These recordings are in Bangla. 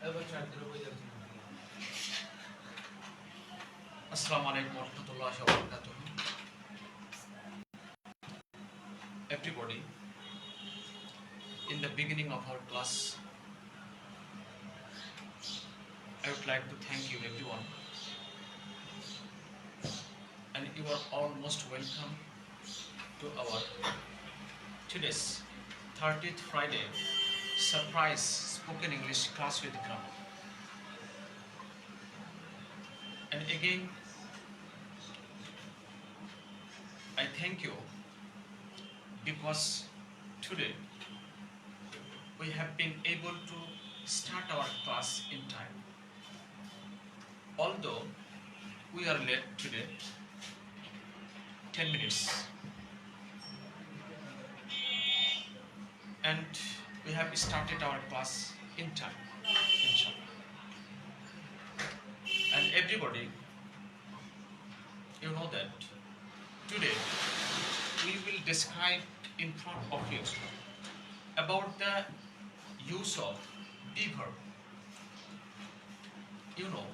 Assalamu alaikum warahmatullahi wabarakatuh. Everybody, in the beginning of our class, I would like to thank you everyone, and you are all most welcome to our today's 30th Friday surprise spoken English class with grammar. And again, I thank you because today we have been able to start our class in time. Although we are late today, 10 minutes. And we have started our class in time, inshallah. And everybody, you know that today we will describe in front of you about the use of be verb. You know,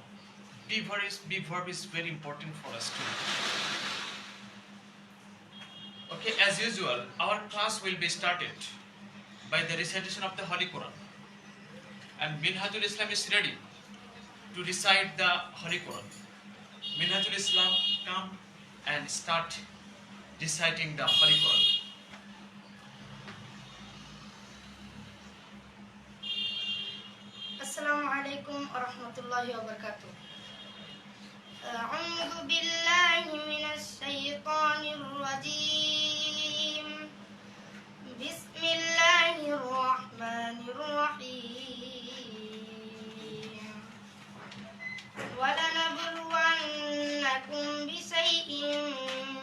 be verb is very important for us too. Okay, as usual, our class will be started by the recitation of the Holy Quran. And Minhajul Islam is ready to recite the Holy Quran. Minhajul Islam, come and start reciting the Holy Quran. Assalamu alaikum warahmatullahi wabarakatuh. أعوذ بالله من الشيطان الرجيم. بسم الله الرحمن الرحيم. ولنبلونكم بشيء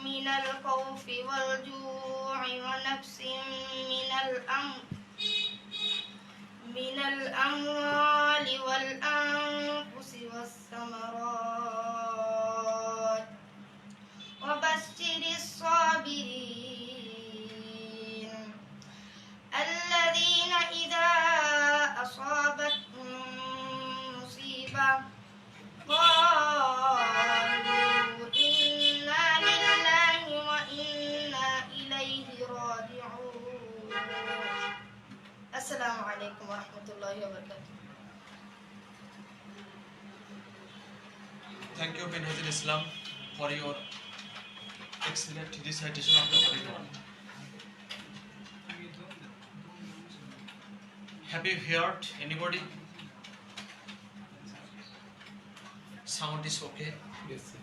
من الخوف والجوع ونقص من الأموال والأنفس والثمرات وبشر الصابرين الذين إذا أصابتهم مصيبة قالوا إنا لله وإنا إليه راجعون. السلام عليكم ورحمة الله وبركاته. Thank you, Minhajul Islam, for your excellent recitation of the Holy Quran. Have you heard anybody? Sound is okay? Yes, sir.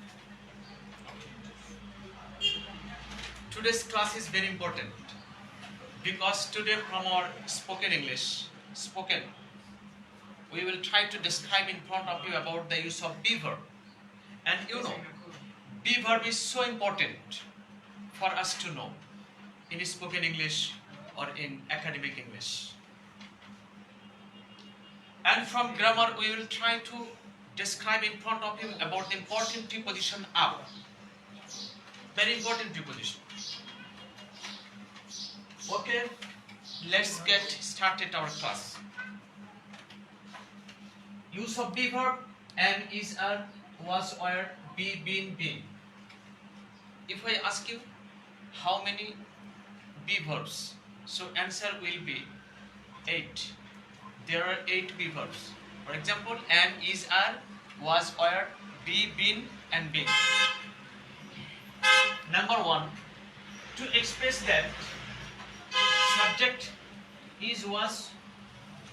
Today's class is very important because today from our spoken English, we will try to describe in front of you about the use of be verb. And you know, be verb is so important for us to know in spoken English or in academic English. And from grammar, we will try to describe in front of you about the important preposition up. Very important preposition. Okay, let's get started our class. Use of be verb: am, is, are, was, were, be, been, been. If I ask you how many be verbs, so answer will be 8. There are 8 be verbs. For example, am, is, are, was, were, be, been, and been. Number 1, to express that subject is, was,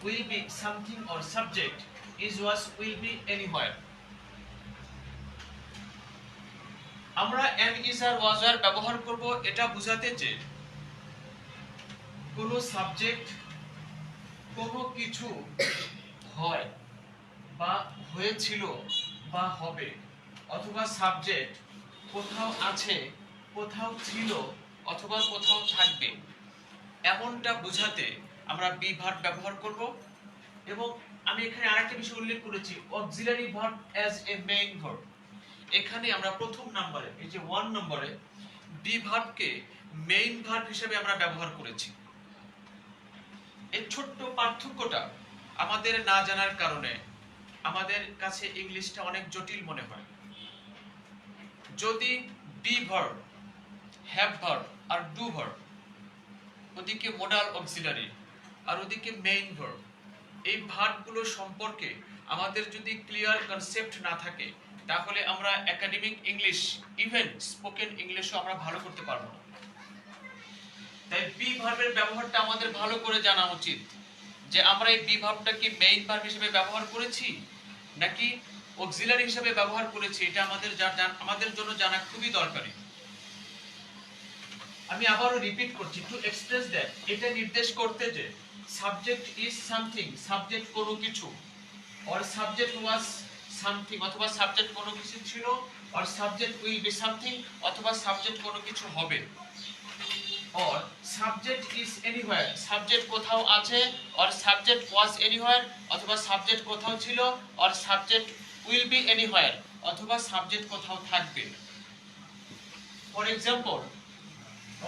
will be something, or subject is, was, will be anywhere. আমরা am, is, are, was, were ব্যবহার করব এটা বোঝাতে যে কোনো সাবজেক্ট কোনো কিছু হয় বা হয়েছিল বা হবে, অথবা সাবজেক্ট কোথাও আছে, কোথাও ছিল, অথবা কোথাও থাকবে, এমনটা বোঝাতে আমরা বি ভার্ব ব্যবহার করব। এবং আমি এখানে আরেকটা বিষয় উল্লেখ করেছি, auxiliary verb as a main verb. এখানে আমরা প্রথম নম্বরে, এই যে 1 নম্বরে বি ভার্বকে মেইন ভার্ব হিসেবে আমরা ব্যবহার করেছি। এই ছোট্ট পার্থক্যটা আমাদের না জানার কারণে আমাদের কাছে ইংলিশটা অনেক জটিল মনে হয়। যদি বি ভার্ব, হ্যাভ ভার্ব আর ডু ভার্ব, ওদিকে মোডাল অক্সিলারি আর ওদিকে মেইন ভার্ব, এই ভার্বগুলো সম্পর্কে আমাদের যদি ক্লিয়ার কনসেপ্ট না থাকে, তাহলে আমরা একাডেমিক ইংলিশ, ইভেন স্পোকেন ইংলিশও আমরা ভালো করতে পারবো না। তাই বি ভার্বের ব্যবহারটা আমাদের ভালো করে জানা উচিত, যে আমরা এই বি ভার্বটা কি মেইন ভার্ব হিসেবে ব্যবহার করেছি নাকি অক্সিলারি হিসেবে ব্যবহার করেছি, এটা আমাদের জন্য জানা খুবই দরকারি। আমি আবারও রিপিট করছি, টু এক্সপ্রেস দ্যাট, এটা নির্দেশ করতে যে সাবজেক্ট ইজ সামথিং, সাবজেক্ট কোনো কিছু, অর সাবজেক্ট ওয়াজ সামথিং, অথবা সাবজেক্ট কোনো কিছু ছিল, or subject will be something, অথবা সাবজেক্ট কোনো কিছু হবে, or subject is anywhere, subject কোথাও আছে, অর সাবজেক্ট ওয়াজ এনিওয়্যার, অথবা সাবজেক্ট কোথাও ছিল, or subject will be anywhere, অথবা সাবজেক্ট কোথাও থাকবে। For example,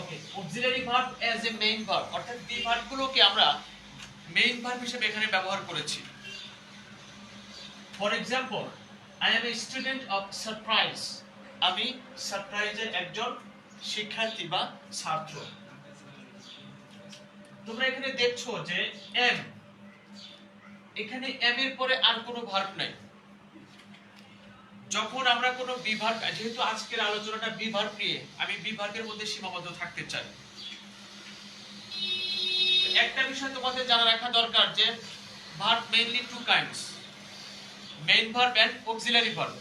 okay, auxiliary verb as a main verb, অর্থাৎ বি ভার্বগুলোকে আমরা মেইন ভার্ব হিসেবে এখানে ব্যবহার করেছি। For example, I am a student of surprise, আমি সারপ্রাইজের একজন শিক্ষার্থী বা ছাত্র। তোমরা এখানে দেখছো যে এম, এখানে এম এর পরে আর কোনো ভার্ব নাই। যখন আমরা কোনো বি ভার্ব, যেহেতু আজকের আলোচনাটা বি ভার্ব নিয়ে, আমি বি ভার্বের মধ্যে সীমাবদ্ধ থাকতে চাই। একটা বিষয় তোমাদের জানা রাখা দরকার যে verb mainly two kinds, main verb and auxiliary verb.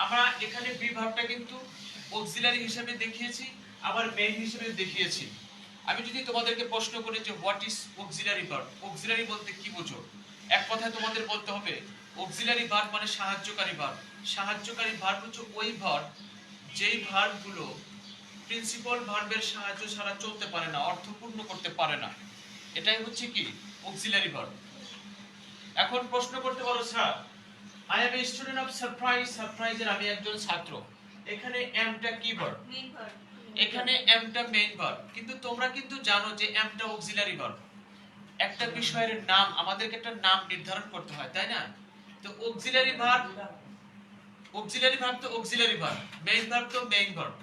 আমরা এখানে বি ভার্বটা কিন্তু অক্সিলারি হিসেবে দেখিয়েছি, আবার মেইন হিসেবে দেখিয়েছি। আমি যদি তোমাদেরকে প্রশ্ন করি যে what is auxiliary verb, auxiliary বলতে কি বোঝো, এক কথায় তোমাদের বলতে হবে অক্সিলারি ভার্ব মানে সাহায্যকারী ভার্ব। সাহায্যকারী ভার্ব হচ্ছে ওই ভার্ব যেই ভার্বগুলো প্রিন্সিপাল ভার্বের সাহায্য ছাড়া চলতে পারে না, অর্থপূর্ণ করতে পারে না, এটাই হচ্ছে কি অক্সিলারি ভার্ব। এখন প্রশ্ন করতে পারো, sir I am a student of surprise, সারপ্রাইজের আমি একজন ছাত্র, এখানে এমটা কি ভার্ব? Main verb. এখানে এমটা মেইন ভার্ব, কিন্তু তোমরা কিন্তু জানো যে এমটা অক্সিলারি ভার্ব। একটা বিষয়ের নাম, আমাদেরকে একটা নাম নির্ধারণ করতে হয়, তাই না? তো অক্সিলারি ভার্ব, অক্সিলারি ভার্ব তো অক্সিলারি ভার্ব, মেইন ভার্ব তো মেইন ভার্ব।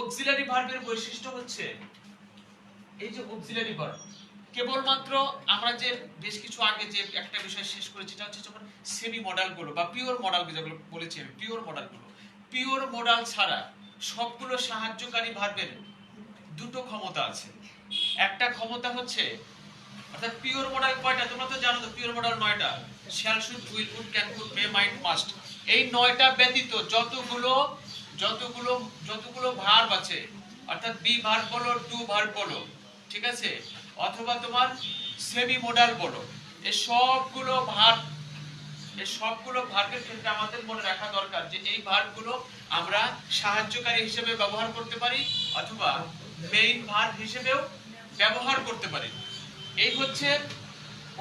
অক্সিলারি ভার্বের বৈশিষ্ট্য হচ্ছে এই যে অক্সিলারি ভার্ব কেবলমাত্র আমরা যে বেশ কিছু আগে যে একটা বিষয় শেষ করেছি, এটা হচ্ছে যখন সেমি মডাল গুলো বা পিওর মডাল যেগুলো বলেছি আমি, পিওর মডাল গুলো, পিওর মডাল ছাড়া সবগুলো সাহায্যকারী ভার্বের দুটো ক্ষমতা আছে। একটা ক্ষমতা হচ্ছে, অর্থাৎ পিওর মডাল কয়টা তোমরা তো জানো, তো পিওর মডাল 9টা, shall, should, will, would, can, could, may, might, must. এই 9টা ব্যতীত যতগুলো যতগুলো যতগুলো ভার্ব আছে, অর্থাৎ বি ভার্ব বলো, ডু ভার্ব বলো, ঠিক আছে, অথবা তোমার সেমি মডাল বলো, এই সবগুলো ভার্বের ক্ষেত্রে আমাদের মনে রাখা দরকার যে এই ভার্বগুলো আমরা সাহায্যকারী হিসেবে ব্যবহার করতে পারি, অথবা মেইন ভার্ব হিসেবেও ব্যবহার করতে পারি। এই হচ্ছে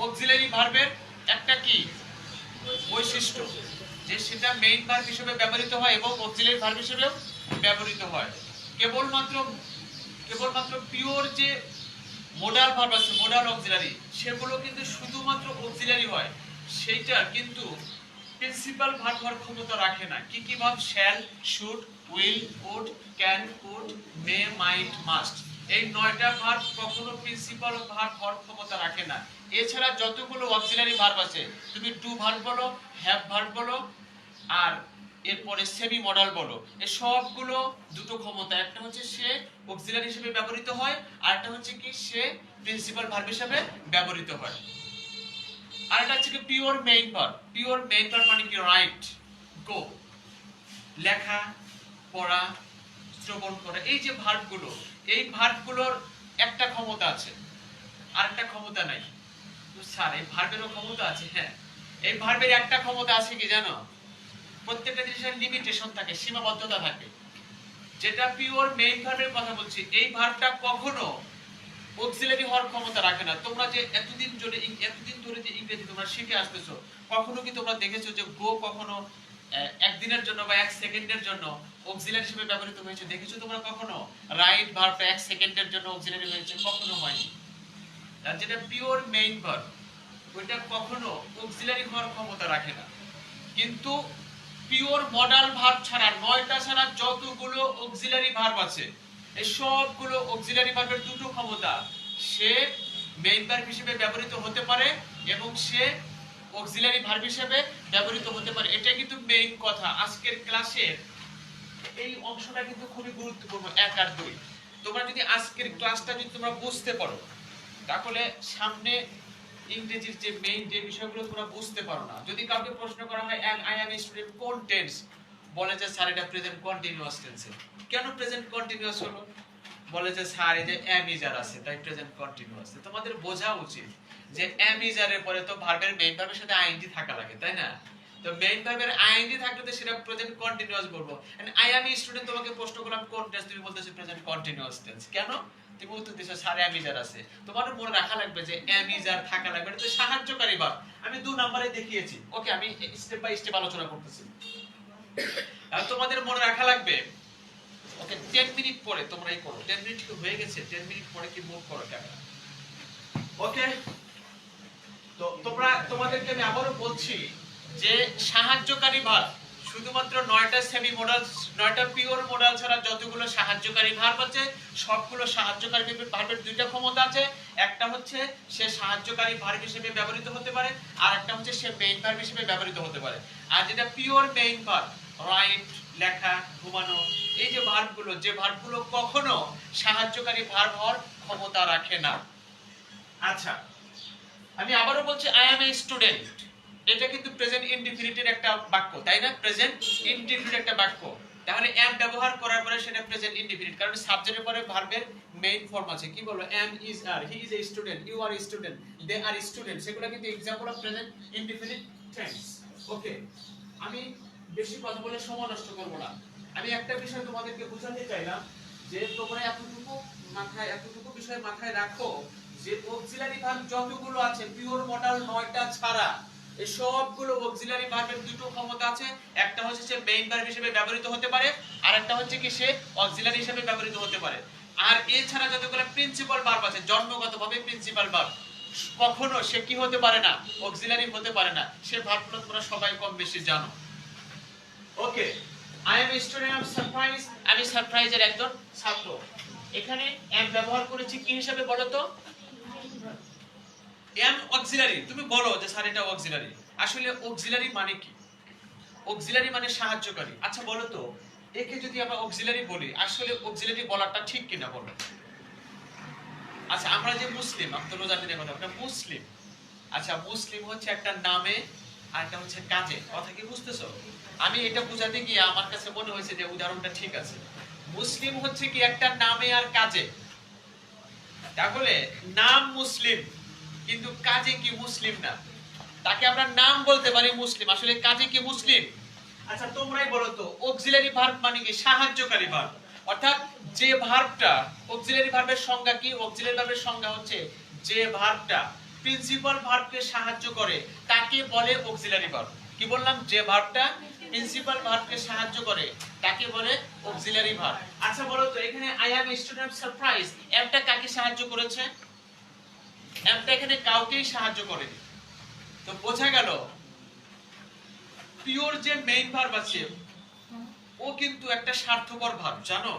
অক্সিলারি ভার্বের একটা কি বৈশিষ্ট্য, যে সেটা মেইন ভার্ব হিসেবে ব্যবহৃত হয় এবং অক্সিলারি ভার্ব হিসেবেও ব্যবহৃত হয়। কেবলমাত্র পিওর যে মোডাল ভার্ব আছে, মোডাল অক্সিলারি, সেগুলো কিন্তু শুধুমাত্র অক্সিলারি হয়, সেইটা কিন্তু প্রিন্সিপাল ভার্ব হওয়ার ক্ষমতা রাখে না। কি কি verb? Shall, should, will, would, can, could, may, might, must. এই 9টা ভার্ব কখনো প্রিন্সিপাল ভার্ব হওয়ার ক্ষমতা রাখে না। এছাড়া যতগুলো অক্সিলারি ভার্ব আছে, তুমি ডু ভার্ব বলো, হ্যাভ ভার্ব বলো, আর এরপরে সেমি মডাল বলো, এই সবগুলো দুটো ক্ষমতা, একটা হচ্ছে সে অক্সিলারি হিসেবে ব্যবহৃত হয়, আর একটা হচ্ছে কি সে প্রিন্সিপাল ভার্ব হিসেবে ব্যবহৃত হয়। আর এটা হচ্ছে কি pure main verb. Pure main verb মানে কি? রাইট, গো, লেখা, পড়া, শ্রবণ করা, এই যে ভার্বগুলো, এই ভার্বগুলোর একটা ক্ষমতা আছে, আরেকটা ক্ষমতা নাই। তো স্যার এই ভার্বেরও ক্ষমতা আছে? হ্যাঁ, এই ভার্বের একটা ক্ষমতা আছে কি জানো? প্রত্যেকটা জিনিসের লিমিটেশন থাকে, সীমাবদ্ধতা থাকে। যেটা পিওর মেইন ভার্বের কথা বলছি, এই ভার্বটা কখনো অক্সিলারি হওয়ার ক্ষমতা রাখে না। তোমরা যে এতদিন ধরে যে ইংরেজি তোমরা শিখে আসতেছো, কখনো কি তোমরা দেখেছো যে গো কখনো একদিনের জন্য বা এক সেকেন্ডের জন্য অক্সিলারি হিসেবে ব্যবহৃত হয়েছে? দেখেছো তোমরা কখনো রাইট ভার্বটা এক সেকেন্ডের জন্য অক্সিলারি হয়েছে? কখনো হয়নি। আর যেটা পিওর মেইন ভার্ব, ওইটা কখনো অক্সিলারি হওয়ার ক্ষমতা রাখে না। কিন্তু পিওর মডাল ভার্ব ছাড়া, 9টা ছাড়া যতগুলো অক্সিলারি ভার্ব আছে, এই সবগুলো অক্সিলারি ভার্বের দুটো ক্ষমতা, সে মেইন ভার্ব হিসেবে ব্যবহৃত হতে পারে এবং সে অক্সিলারি ভার্ব হিসেবে ব্যবহৃত হতে পারে। এটা কিন্তু মেইন কথা আজকের ক্লাসের। এই অংশটা কিন্তু খুবই গুরুত্বপূর্ণ 1 আর 2। তোমরা যদি আজকের ক্লাসটা যদি তোমরা বুঝতে পারো, তাহলে সামনে ইংরেজির যে মেইন যে বিষয়গুলো তোমরা বুঝতে পারো না। যদি কাউকে প্রশ্ন করা হয় আই অ্যাম এ স্টুডেন্ট কোন টেন্স, বলে যে স্যার এটা প্রেজেন্ট কন্টিনিউয়াস টেন্সে। কেন প্রেজেন্ট কন্টিনিউয়াস হলো? বলে যে স্যার এই যে অ্যাম ইজ আর আছে তাই প্রেজেন্ট কন্টিনিউয়াস। তোমাদের বোঝা উচিত যে অ্যাম ইজ আর এর পরে তো ভার্বের মেইন ভার্বের সাথে আইএনজি থাকা লাগে, তাই না? তো মেইন ভার্বের আইএনজি থাকলে তো সেটা প্রেজেন্ট কন্টিনিউয়াস বলবো। And I am a student, তোমাকে প্রশ্ন করলাম কোন টেন্স, তুমি বলতেছো প্রেজেন্ট কন্টিনিউয়াস টেন্স। কেন? তুমি উত্তর দিছো স্যার অ্যাম ইজ আর আছে। তোমার মনে রাখা লাগবে যে অ্যাম ইজ আর থাকা লাগবে, এটা তো সাহায্যকারী ভার্ব। আমি 2 নম্বরে দেখিয়েছি। ওকে, আমি স্টেপ বাই স্টেপ আলোচনা করতেছি। আর তোমাদের মনে রাখা লাগবে, ওকে 10 মিনিট পরে তোমরাই করো। 10 মিনিট কি হয়ে গেছে? 10 মিনিট পরে কি মুভ করো ক্যামেরা। ওকে, তো তোমাদেরকে আমি আবারো বলছি যে সাহায্যকারী ভার্ব শুধুমাত্র 9টা সেমি মডাল, 9টা পিওর মডাল ছাড়া যতগুলো সাহায্যকারী ভার্ব আছে, সবগুলো সাহায্যকারী ভার্বের 2টা ক্ষমতা আছে। একটা হচ্ছে সে সাহায্যকারী ভার্ব হিসেবে ব্যবহৃত হতে পারে, আর একটা হচ্ছে সে মেইন ভার্ব হিসেবে ব্যবহৃত হতে পারে। আর যেটা পিওর মেইন ভার্ব, রাইট, লেখা, ঘুমানো, এই যে ভার্বগুলো, যে ভার্বগুলো কখনো সাহায্যকারী ভার্ব হওয়ার ক্ষমতা রাখে না। আচ্ছা, আমি আবারো বলছি আই অ্যাম এ স্টুডেন্ট, এটা কিন্তু প্রেজেন্ট ইনডিফিনিটের একটা বাক্য, তাই না? প্রেজেন্ট ইনডিফিনিট একটা বাক্য। তাহলে অ্যাম ব্যবহার করার পরে সেটা প্রেজেন্ট ইনডিফিনিট, কারণ সাবজেক্টের পরে ভার্বের মেইন ফর্ম আছে। কি বলবো? Am is are, he is a student, you are student, they are student. সেগুলো কিন্তু example of present indefinite tense. Okay, আমি বেশি কথা বলে সময় নষ্ট করব না। আমি একটা বিষয় তোমাদেরকে বোঝাতে চাইলাম যে তোমরা এতটুকু বিষয় মাথায় রাখো যে অক্সিলারি ভার্ব যতগুলো আছে পিওর মডাল 9টা ছাড়া, এই সবগুলো অক্সিলারি ভার্বের দুটো ক্ষমতা আছে। একটা হচ্ছে সে মেইন ভার্ব হিসেবে ব্যবহৃত হতে পারে, আর একটা হচ্ছে কি সে অক্সিলারি হিসেবে ব্যবহৃত হতে পারে। আর এছাড়া যতগুলো প্রিন্সিপাল ভার্ব আছে, জন্মগতভাবে প্রিন্সিপাল ভার্ব, কখনো সে কি হতে পারে না? অক্সিলারি হতে পারে না। সে ভার্বগুলো তোমরা সবাই কম বেশি জানো। Okay, I am student of surprise, আমি সারপ্রাইজের একজন ছাত্র। এখানে এম ব্যবহার করেছি কি হিসেবে বলো তো? Am auxiliary. তুমি বলো যে স্যার এটা অক্সিলারি। আসলে অক্সিলারি মানে কি? অক্সিলারি মানে সাহায্যকারী। আচ্ছা বলো তো, একে যদি আমরা অক্সিলারি বলি, আসলে অক্সিলারি বলাটা ঠিক কিনা বলো? আচ্ছা, আমরা যে মুসলিম, আমি তো রোজা দিনের কথা, আমরা মুসলিম। আচ্ছা, মুসলিম হচ্ছে একটা নামে আর একটা হচ্ছে কাজে। কথা কি বুঝতেছো? আমি এটা বোঝাতে গিয়ে আমার কাছে মনে হয়েছে যে উদাহরণটা ঠিক আছে। মুসলিম হচ্ছে কি একটা নামে আর কাজে। তাহলে নাম মুসলিম, কিন্তু কাজে কি মুসলিম না। তাকে আমরা নাম বলতে পারি মুসলিম, আসলে কাজে কি মুসলিম? আচ্ছা তোমরাই বলো তো, অক্সিলারি ভার্ব মানে কি? সাহায্যকারী ভার্ব। অর্থাৎ যে ভার্বটা, অক্সিলারি ভার্বের সংজ্ঞা কি? অক্সিলারি ভার্বের সংজ্ঞা হচ্ছে যে ভার্বটা প্রিন্সিপাল ভার্বকে সাহায্য করে তাকে বলে অক্সিলারি ভার্ব। কি বললাম? যে ভার্বটা প্রিন্সিপাল ভার্বকে সাহায্য করে তাকে বলে অক্সিলারি ভার্ব। আচ্ছা বলো তো, এখানে I am a student of surprise, এমটা কাকে সাহায্য করেছে? এমটা এখানে কাউকেই সাহায্য করেনি। তো বোঝা গেল পিওর যে মেইন ভার্ব আছে ও কিন্তু একটা স্বার্থপর ভার্ব, জানো?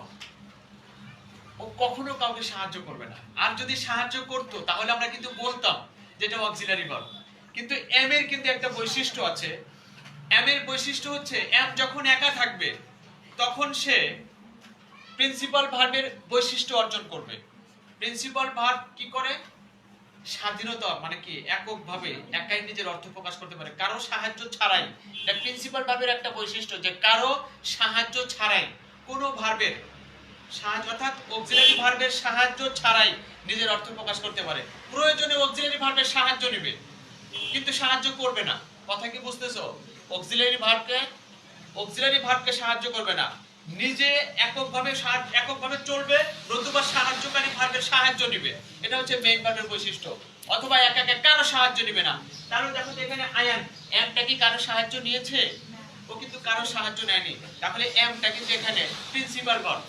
ও কখনো কাউকে সাহায্য করবে না। আর যদি সাহায্য করত তাহলে আমরা কিন্তু বলতাম যেটা অক্সিলারি ভার্ব। কিন্তু এম এর কিন্তু একটা বৈশিষ্ট্য আছে। এম এর বৈশিষ্ট্য হচ্ছে এম যখন একা থাকবে তখন সে প্রিন্সিপাল ভার্বের বৈশিষ্ট্য অর্জন করবে। প্রিন্সিপাল ভার্ব কি করে? স্বাধীনতা, মানে কি এককভাবে একাই নিজের অর্থ প্রকাশ করতে পারে, কারো সাহায্য ছাড়াই। এটা প্রিন্সিপাল ভার্বের একটা বৈশিষ্ট্য যে কারো সাহায্য ছাড়াই কোনো ভার্বের সাহায্য, অর্থাৎ অক্সিলারি ভার্বের সাহায্য ছাড়াই নিজের অর্থ প্রকাশ করতে পারে। প্রয়োজনে অক্সিলারি ভার্বের সাহায্য নেবে কিন্তু সাহায্য করবে না। কথা কি বুঝতেছো? অক্সিলারি ভার্বকে সাহায্য করবে না, নিজে এককভাবে চলবে, নতুবা সাহায্যকারী ভার্বের সাহায্য নেবে। এটা হচ্ছে মেইন ভার্বের বৈশিষ্ট্য। অথবা একা কারো সাহায্য নেবে না। তাহলে দেখো তো এখানে আই অ্যাম, এমটা কি কারো সাহায্য নিয়েছে? ও কিন্তু কারো সাহায্য নেয়নি। তাহলে এমটা কিন্তু এখানে প্রিন্সিপাল ভার্ব।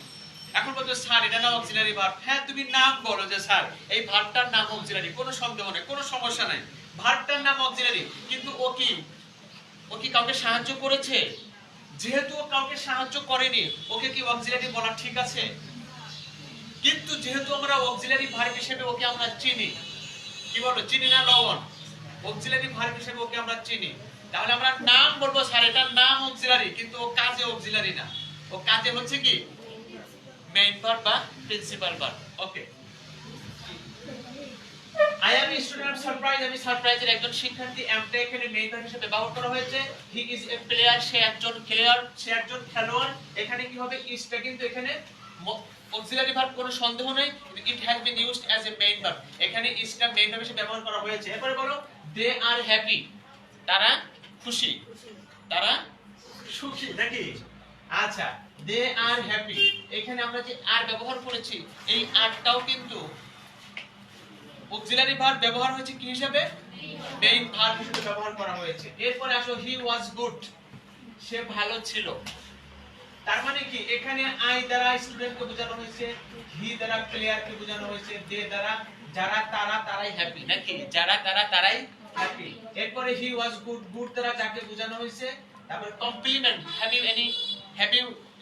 এখন বলতো স্যার এটা না অক্সিলারি ভার্ব। হ্যাঁ, তুমি নাম বলো যে স্যার এই ভার্বটার নাম অক্সিলারি, কোনো সন্দেহ নেই, কোনো সমস্যা নাই। ভার্বটার নাম অক্সিলারি, কিন্তু ও কি কাউকে সাহায্য করেছে? যেহেতু ও কাউকে সাহায্য করেনি, ওকে কি অক্সিলারি বলা ঠিক আছে? কিন্তু যেহেতু আমরা অক্সিলারি ভার্ব হিসেবে ওকে আমরা চিনি, কি বলো, চিনি না লবণ? অক্সিলারি ভার্ব হিসেবে ওকে আমরা চিনি, তাহলে আমরা নাম বলবো স্যার এটার নাম অক্সিলারি, কিন্তু ও কাজে অক্সিলারি না, ও কাজে হচ্ছে কি মেইন ভার্ব বা principal verb. Okay, I am a student surprise, আমি সারপ্রাইজের একজন শিক্ষার্থী, এমটা এখানে মেইন ভার্ব হিসেবে ব্যবহার করা হয়েছে। হি ইজ এ প্লেয়ার, সে একজন প্লেয়ার, সে একজন খেলোয়াড়। এখানে কি হবে, ইজটা কিন্তু এখানে অক্সিলারি ভার্ব, কোনো সন্দেহ নেই, it has been used as a main verb, এখানে ইজটা মেইন ভার্ব হিসেবে ব্যবহার করা হয়েছে। এরপরে বলো দে আর হ্যাপি, তারা খুশি, তারা সুখী নাকি? আচ্ছা, দে আর হ্যাপি, এখানে আমরা যে আর ব্যবহার করেছি, এই আরটাও কিন্তু অক্সিলারি ভার্ব ব্যবহার হয়েছে কি হিসেবে, মেইন ভার্ব হিসেবে ব্যবহার করা হয়েছে। এরপরে আসো হি ওয়াজ গুড, সে ভালো ছিল। তার মানে কি এখানে আই দ্বারা স্টুডেন্টকে বোঝানো হয়েছে, হি দ্বারা প্লেয়ারকে বোঝানো হয়েছে, দে দ্বারা যারা তারা তারাই হ্যাপি নাকি, যারা তারা তারাই হ্যাপি। এরপরে হি ওয়াজ গুড, গুড দ্বারা যাকে বোঝানো হয়েছে। তারপর complement, have you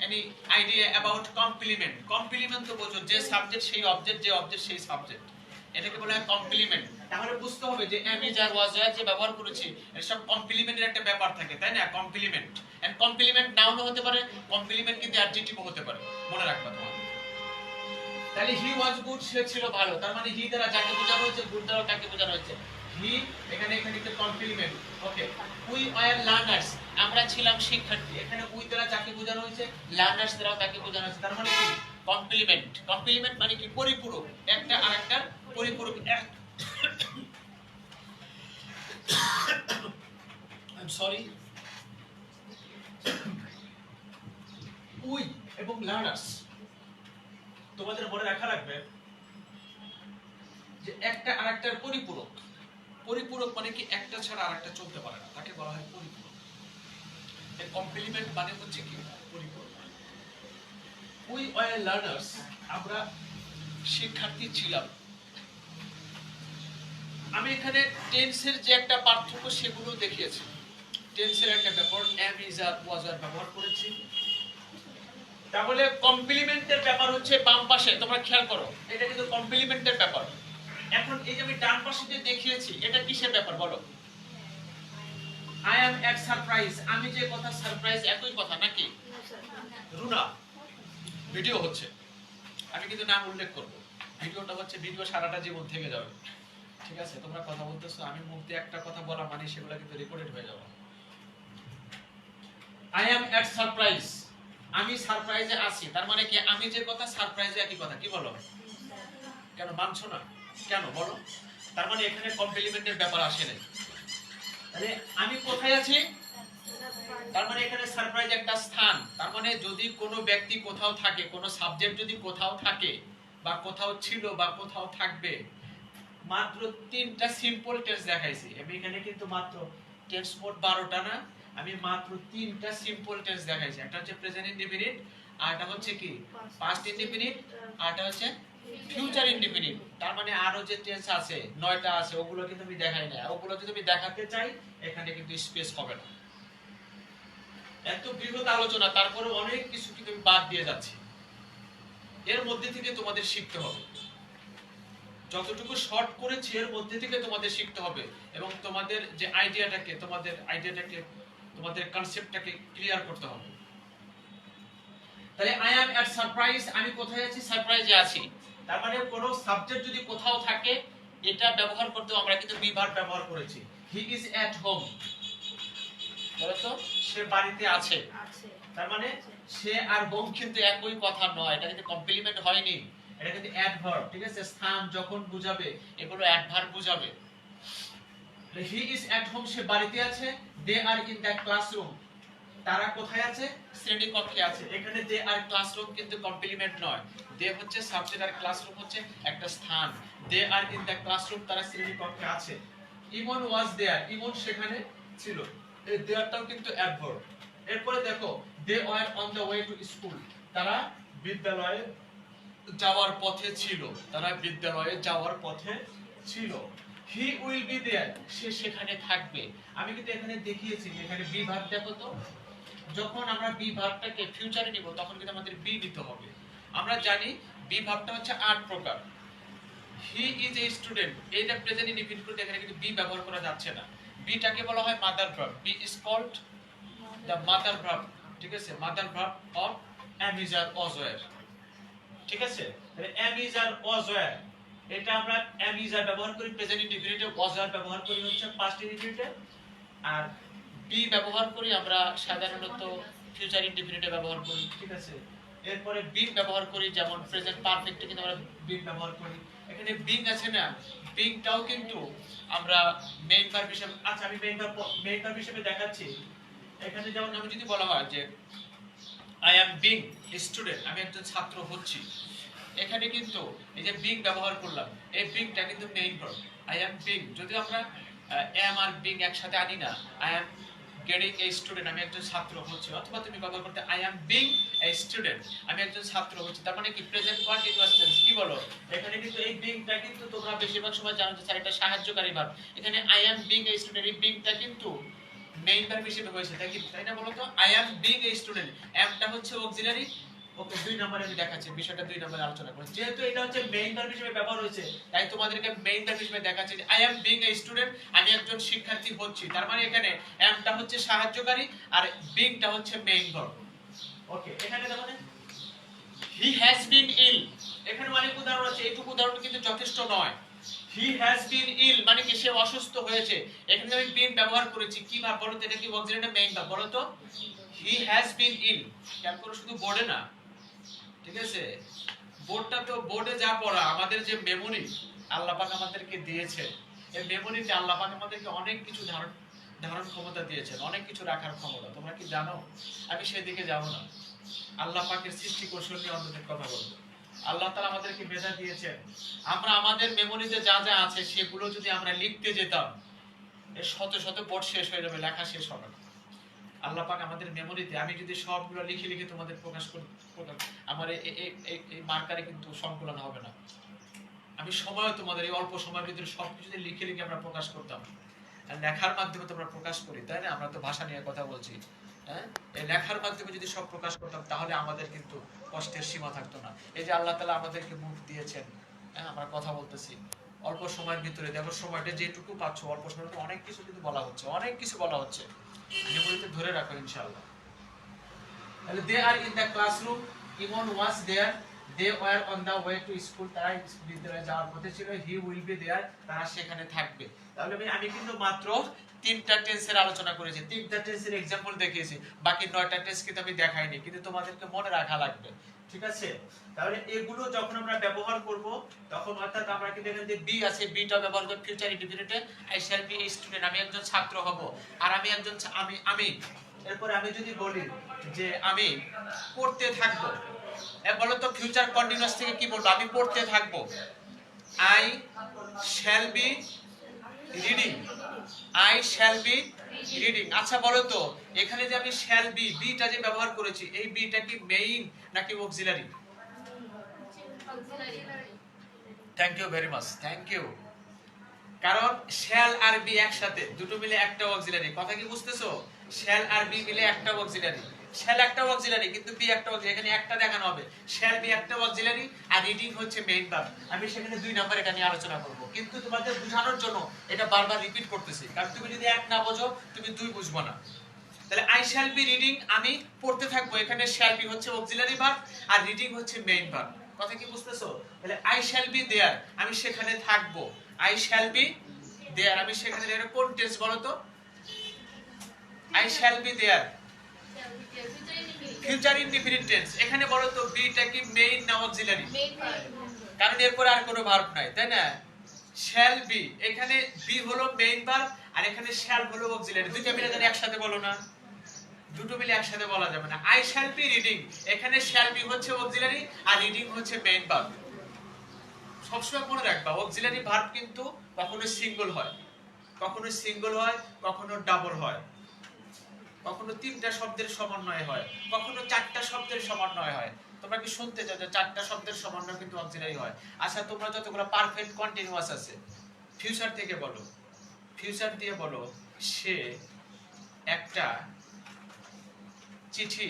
any idea about complement? Complement তো বোঝো, যে সাবজেক্ট সেই অবজেক্ট, যে অবজেক্ট সেই সাবজেক্ট, এটাকে বলা হয় কমপ্লিমেন্ট। তাহলে বুঝতে হবে যে আমি যা ওয়াজ যে ব্যবহার করেছি, এটা সব কমপ্লিমেন্টের একটা ব্যাপার থাকে, তাই না? কমপ্লিমেন্ট, এন্ড কমপ্লিমেন্ট নাউন হতে পারে, কমপ্লিমেন্ট কিন্তু অ্যাডজেক্টিভ হতে পারে, মনে রাখবা তোমার। তাহলে হি ওয়াজ গুড, সে ছিল ভালো, তার মানে হি দ্বারা যাকে বোঝানো হয়েছে, গুড দ্বারা কাকে বোঝানো হয়েছে, হি, এখানে একটা complement. Okay, we were learners, আমরা ছিলাম শিক্ষার্থী, এখানে উই দ্বারা যাকে বোঝানো হয়েছে, লার্নার্স দ্বারা তাকে বোঝানো হয়েছে, তার মানে কি কমপ্লিমেন্ট। কমপ্লিমেন্ট মানে কি পরিপূরক, একটা আরেকটার পরিপূরক। I am sorry. উই এবং লার্নার্স, তোমাদের মনে রাখা লাগবে যে একটা আরেকটার পরিপূরক। পরিপূরক মানে কি একটা ছাড়া আরেকটা চলতে পারে না, তাকে বলা হয় পরিপূরক। এই কমপ্লিমেন্ট মানে হচ্ছে কি পরিপূরক। উই ওয়্যার লার্নার্স, আমরা শিক্ষার্থী ছিলাম। আমি এখানে টেন্সের যে একটা পার্থক্য সেগুলো দেখিয়েছি। টেন্সের একটা ব্যাপার am is আর was আর ব্যবহার করেছি। তাহলে কমপ্লিমেন্টের ব্যাপার হচ্ছে বাম পাশে, তোমরা খেয়াল করো, এটা কিন্তু কমপ্লিমেন্টের ব্যাপার। এখন এই যে আমি ডান পাশে যে দেখিয়েছি, এটা কিসের ব্যাপার বলো? I am at surprise, আমি যে কথা সারপ্রাইজ একই কথা নাকি? রুনা, ভিডিও হচ্ছে, আমি কিন্তু নাম উল্লেখ করব, ভিডিওটা হচ্ছে, ভিডিও সারাটা জীবন থেকে যাবে, ঠিক আছে? তোমরা কথা বলতেছো, আমি মুখ দিয়ে একটা কথা বলা মানে সেগুলো কিন্তু রেকর্ডেড হয়ে যাবে। I am at surprise, আমি সারপ্রাইজে আছি, তার মানে কি আমি যে কথা সারপ্রাইজে একই কথা, কি বলো? কেন মানছো না, কেন বলো? তার মানে এখানে কমপ্লিমেন্টের ব্যাপার আসে না। তাহলে আমি কোথায় আছি, তার মানে এখানে সারপ্রাইজ একটা স্থান, তার মানে যদি কোনো ব্যক্তি কোথাও থাকে, কোনো সাবজেক্ট যদি কোথাও থাকে বা কোথাও ছিল বা কোথাও থাকবে, মাত্র 3টা সিম্পল টেন্স দেখাইছি আমি এখানে, কিন্তু মাত্র টেন্স মোট 12টা না, আমি মাত্র 3টা সিম্পল টেন্স দেখাইছি। একটা হচ্ছে প্রেজেন্ট ইনডিফিনিট, আরটা হচ্ছে কি পাস্ট ইনডিফিনিট, আরটা হচ্ছে ফিউচার ইনডিফিনিট। তার মানে আরো যে টেন্স আছে 9টা আছে, ওগুলো কিন্তু আমি দেখাই না, ওগুলো যদি আমি দেখাতে চাই এখানে কিন্তু স্পেস হবে না। এত বৃহৎ আলোচনা, তারপরে অনেক কিছু কিন্তু আমি বাদ দিয়ে যাচ্ছি, এর মধ্যে থেকে তোমাদের শিখতে হবে। যতটুকু শর্ট করেছি এর মধ্যে থেকে তোমাদের শিখতে হবে, এবং তোমাদের যে আইডিয়াটাকে, তোমাদের কনসেপ্টটাকে ক্লিয়ার করতে হবে। তাহলে আই অ্যাম এট সারপ্রাইজ, আমি কোথায় আছি, সারপ্রাইজে আছি। তার মানে কোনো সাবজেক্ট যদি কোথাও থাকে, এটা ব্যবহার করতে আমরা কিন্তু বি ভার্ব ব্যবহার করেছি। হি ইজ এট হোম, বলো তো, সে বাড়িতে আছে, তার মানে সে আর হোম কিন্তু একই কথা নয়, এটা কিন্তু কমপ্লিমেন্ট হয়নি, এটা কিন্তু অ্যাডভার্ব, ঠিক আছে? স্থান যখন বুঝাবে এগুলো অ্যাডভার্ব বুঝাবে। হি ইজ এট হোম, সে বাড়িতে আছে। দে আর ইন দ্য ক্লাসরুম, তারা কোথায় আছে, শ্রেণী কক্ষে আছে। এখানে দে আর ক্লাসরুম কিন্তু কমপ্লিমেন্ট নয়, দে হচ্ছে সাবজেক্ট আর ক্লাসরুম হচ্ছে একটা স্থান। দে আর ইন দ্য ক্লাসরুম, তারা শ্রেণী কক্ষে আছে। ইমন ওয়াজ দেয়ার, ইমন সেখানে ছিল, এই দেয়ারটাও কিন্তু অ্যাডভার্ব। এরপরে দেখো they were on the way to school, তারা বিদ্যালয়ে যাওয়ার পথে ছিল, তারা বিদ্যালয়ে যাওয়ার পথে ছিল। হি উইল বি देयर, সে সেখানে থাকবে। আমি কিন্তু এখানে দেখিয়েছি, এখানে বি ভার্ব দেখো তো, যখন আমরা বি ভার্বটাকে ফিউচারে নিব তখন কিন্তু আমাদের বি দিতে হবে। আমরা জানি বি ভার্বটা হচ্ছে 8 প্রকার। হি ইজ এ স্টুডেন্ট, এইটা প্রেজেন্ট ইনডিফিনিট করতে এখানে কিন্তু বি ব্যবহার করা যাচ্ছে না। বিটাকে বলা হয় mother verb, be is called the mother verb, ঠিক আছে, mother verb of am is আর was were, ঠিক আছে। তাহলে am is আর was were, এটা আমরা am is আর ব্যবহার করি প্রেজেন্ট ইনডিফিনিটে, was were ব্যবহার করি হচ্ছে পাস্ট ইনডিফিনিটে, আর বি ব্যবহার করি আমরা সাধারণত ফিউচার ইনডিফিনিটে ব্যবহার করি, ঠিক আছে। এরপরে বিং ব্যবহার করি, যেমন প্রেজেন্ট পারফেক্টে কিন্তু আমরা বিং ব্যবহার করি। এখানে বিং আছে না, বিংটাও কিন্তু আমরা মেইন ভার্ব হিসেবে, আচ্ছা আমি মেইন ভার্ব হিসেবে দেখাচ্ছি। এখানে যেমন আমি যদি বলা হয় যে আই অ্যাম বিং স্টুডেন্ট, আমি একজন ছাত্র হচ্ছি, এখানে কিন্তু এই যে বিং ব্যবহার করলাম, এই বিংটা কিন্তু main verb. I am being, যদি আমরা এম আর বিং একসাথে আনি না, I am getting a student, আমি একজন ছাত্র হচ্ছি, অথবা তুমি ব্যবহার করতে I am being a student, আমি একজন ছাত্র হচ্ছি, তার মানে কি প্রেজেন্ট কন্টিনিউয়াস টেন্স। কি বলো, এখানে কিন্তু এই বিংটা কিন্তু তোমরা বেশিরভাগ সময় জানো যে স্যার এটা সাহায্যকারী ভার্ব। এখানে I am being a student, এই বিংটা কিন্তু মেইন ভার্ব হিসেবে হয়েছে, তাই না বলো তো? I am being a student, এমটা হচ্ছে অক্সিলারি। ওকে, 2 নম্বরে আমি দেখাচ্ছি বিষয়টা, 2 নম্বরে আলোচনা করব। যেহেতু এটা হচ্ছে মেইন ভার্ব হিসেবে ব্যবহার হয়েছে, তাই তোমাদেরকে মেইন ভার্ব হিসেবে দেখাচ্ছি যে I am being a student, আমি একজন শিক্ষার্থী হচ্ছি। তার মানে এখানে এমটা হচ্ছে সাহায্যকারী আর বিংটা হচ্ছে মেইন ভার্ব। ওকে, এখানে দেখো হি হ্যাজ বিন ইল, এখানে অনেক উদাহরণ আছে, এইটুকু উদাহরণ কিন্তু যথেষ্ট নয়। হি হ্যাজ বিন ইল মানে কি, সে অসুস্থ হয়েছে। এখানে আমি বিন ব্যবহার করেছি, কি ভাব বলো তো, এটা কি অক্সিলারি না মেইন ভার্ব বলো তো? হি হ্যাজ বিন ইল, খেয়াল করো শুধু বোর্ডে না, ঠিক আছে। বোর্ডটা তো, বোর্ডে যা পড়া, আমাদের যে মেমোরি আল্লাহ পাক আমাদেরকে দিয়েছে, এই মেমোরিতে আল্লাহ পাক আমাদেরকে অনেক কিছু ধারণ ক্ষমতা দিয়েছেন, অনেক কিছু রাখার ক্ষমতা। তোমরা কি জানো? আমি সেদিকে যাব না, আল্লাহ পাকের সৃষ্টি কৌশল নিয়ে অন্তত কথা বলবো। আল্লাহ তাআলা আমাদেরকে মেধা দিয়েছেন, আমরা আমাদের মেমোরিতে যা যা আছে সেগুলো যদি আমরা লিখতে যেতাম, এর শত শত বোর্ড শেষ হয়ে যাবে, লেখা শেষ হবে না। আল্লাহ পাক আমাদের মেমোরিতে, আমি যদি সবগুলো লিখে লিখে তোমাদের প্রকাশ করি, আমার এই মার্কারে কিন্তু সংকলন হবে না। আমি সময় তোমাদের এই অল্প সময়ের ভিতরে সবকিছু যদি লিখে লিখে আমরা প্রকাশ করতাম, আর লেখার মাধ্যমে তোমরা প্রকাশ করি, তাই না? আমরা তো ভাষা নিয়ে কথা বলছি, হ্যাঁ, এই লেখার মাধ্যমে যদি সব প্রকাশ করতাম তাহলে আমাদের কিন্তু কষ্টের সীমা থাকতো না। এই যে আল্লাহ তাআলা আমাদেরকে মুখ দিয়েছেন, হ্যাঁ, আমরা কথা বলতেছি অল্প সময়ের ভিতরে, দেখো সময়টা যেটুকু পাচ্ছ অল্প সময়ের ভিতরে অনেক কিছু কিন্তু বলা হচ্ছে, অনেক কিছু বলা হচ্ছে, মেমোরিতে ধরে রাখো ইনশাআল্লাহ। তাহলে they are in the classroom, Emon was there, they were on the way to school, তারা বিদ্যালয়ে যাওয়ার পথে ছিল, হি উইল বি দেয়ার, তারা সেখানে থাকবে। তাহলে আমি কিন্তু মাত্র 3টা টেন্সের আলোচনা করেছি, 3টা টেন্সের एग्जांपल দেখিয়েছি, বাকি 9টা টেন্স কিন্তু আমি দেখাইনি, কিন্তু তোমাদেরকে মনে রাখা লাগবে, ঠিক আছে। তাহলে এগুলো যখন আমরা ব্যবহার করব তখন, অর্থাৎ আমরা কি দেখেন যে বি আছে, বিটা ব্যবহার করে ফিউচার ইনডিফিনিটে, I shall be a student, আমি একজন ছাত্র হব, আর আমি একজন আমি এরপর আমি যদি বলি যে আমি পড়তে থাকব, বলো তো ফিউচার কন্টিনিউয়াস থেকে কি বলবো, আমি পড়তে থাকব, I shall be reading, I shall be reading. আচ্ছা বলো তো, এখানে যে আমি শ্যাল বি, বিটা যে ব্যবহার করেছি, এই বিটা কি মেইন নাকি auxiliary? Thank you very much, thank you. কারণ শ্যাল আর বি একসাথে, দুটো মিলে একটা অক্সিলারি, কথা কি বুঝতেছো? শ্যাল আর বি মিলে একটা অক্সিলারি, শ্যাল একটা অক্সিলারি কিন্তু বি একটা অক্সিলারি, এখানে একটা দেখানো হবে, শ্যাল বি একটা অক্সিলারি আর রিডিং হচ্ছে মেইন ভার্ব। আমি সেখানে 2 নাম্বার এটা নিয়ে আলোচনা করব, কিন্তু তোমাদের বোঝানোর জন্য এটা বারবার রিপিট করতেছি, কারণ তুমি যদি এক না বোঝো তুমি 2 বুঝবে না। তাহলে আই শ্যাল বি রিডিং, আমি পড়তে থাকবো, এখানে শ্যাল বি হচ্ছে অক্সিলারি ভার্ব আর রিডিং হচ্ছে মেইন ভার্ব, কথা কি বুঝতেছো? তাহলে আই শ্যাল বি দেয়ার, আমি সেখানে থাকবো, আই শ্যাল বি দেয়ার, আমি সেখানে, এটা কোন টেন্স বলো তো? I shall be there, future indefinite tense. এখানে বলো তো বিটা কি মেইন না অক্সিলারি? কারণ এরপর আর কোনো ভার্ব নাই, তাই না? শ্যাল বি, এখানে বি হলো মেইন ভার্ব আর এখানে শ্যাল হলো অক্সিলারি, দুটো মিলে যেন একসাথে বলো না, দুটো মিলে একসাথে বলা যাবে না। আই শ্যাল বি রিডিং, এখানে শ্যাল বি হচ্ছে অক্সিলারি আর রিডিং হচ্ছে মেইন ভার্ব। সবসময় মনে রাখবা, অক্সিলারি ভার্ব কিন্তু কখনো সিঙ্গল হয়, কখনো সিঙ্গল হয়, কখনো ডাবল হয়, কখনো 3টা শব্দের সমন্বয় হয়, কখনো 4টা শব্দের সমন্বয় হয়। তোমরা কি শুনতে চাও যে 4টা শব্দের সমন্বয় কিন্তু অক্সিলারি হয়? আচ্ছা তোমরা যতগুলো পারফেক্ট কন্টিনিউয়াস আছে ফিউচার থেকে বলো, ফিউচার দিয়ে বলো সে একটা চিঠি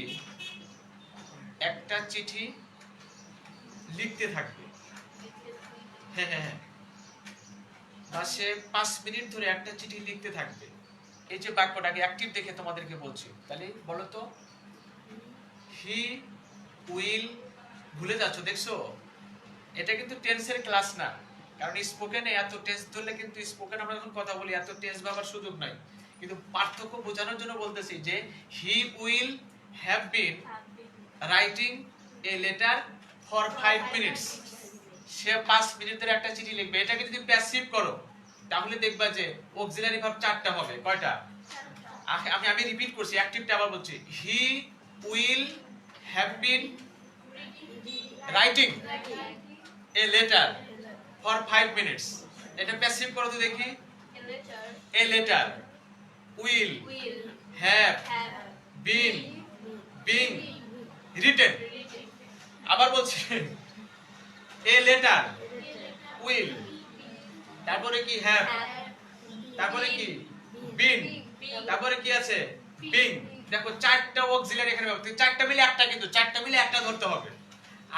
লিখতে থাকবে। হ্যাঁ হ্যাঁ হ্যাঁ, বা সে 5 মিনিট ধরে একটা চিঠি লিখতে থাকবে। এই যে বাক্যটাকে অ্যাক্টিভ দেখে তোমাদেরকে বলছি, তাহলে বলো তো হি উইল, ভুলে যাচ্ছ দেখছো, এটা কিন্তু টেন্সের ক্লাস না, কারণ স্পোকেনে এত টেন্স ধরলে কিন্তু স্পোকেন আমরা যখন কথা বলি এত টেন্স ভাবার সুযোগ নাই, কিন্তু পার্থক্য বোঝানোর জন্য বলতেছি যে he will have been writing a letter for 5 minutes, say 5 minute ধরে একটা চিঠি লিখবে। এটাকে যদি প্যাসিভ করো তাহলে দেখবা যে অক্সিলারি ভার্ব 4টা হবে। কয়টা? আমি রিপিট করছি, অ্যাক্টিভটা আবার বলছি, he will have been writing a letter for 5 minutes. এটা প্যাসিভ করো তো দেখি, a letter will have been being written. আবার বলছি, এ লেটার উইল, তারপরে কি হ্যাভ, তারপরে কি বিন, তারপরে কি আছে বিং। দেখো 4টা অক্সিলারি এখানে ব্যবহৃত, 4টা মিলে একটা, কিন্তু 4টা মিলে একটা ধরতে হবে।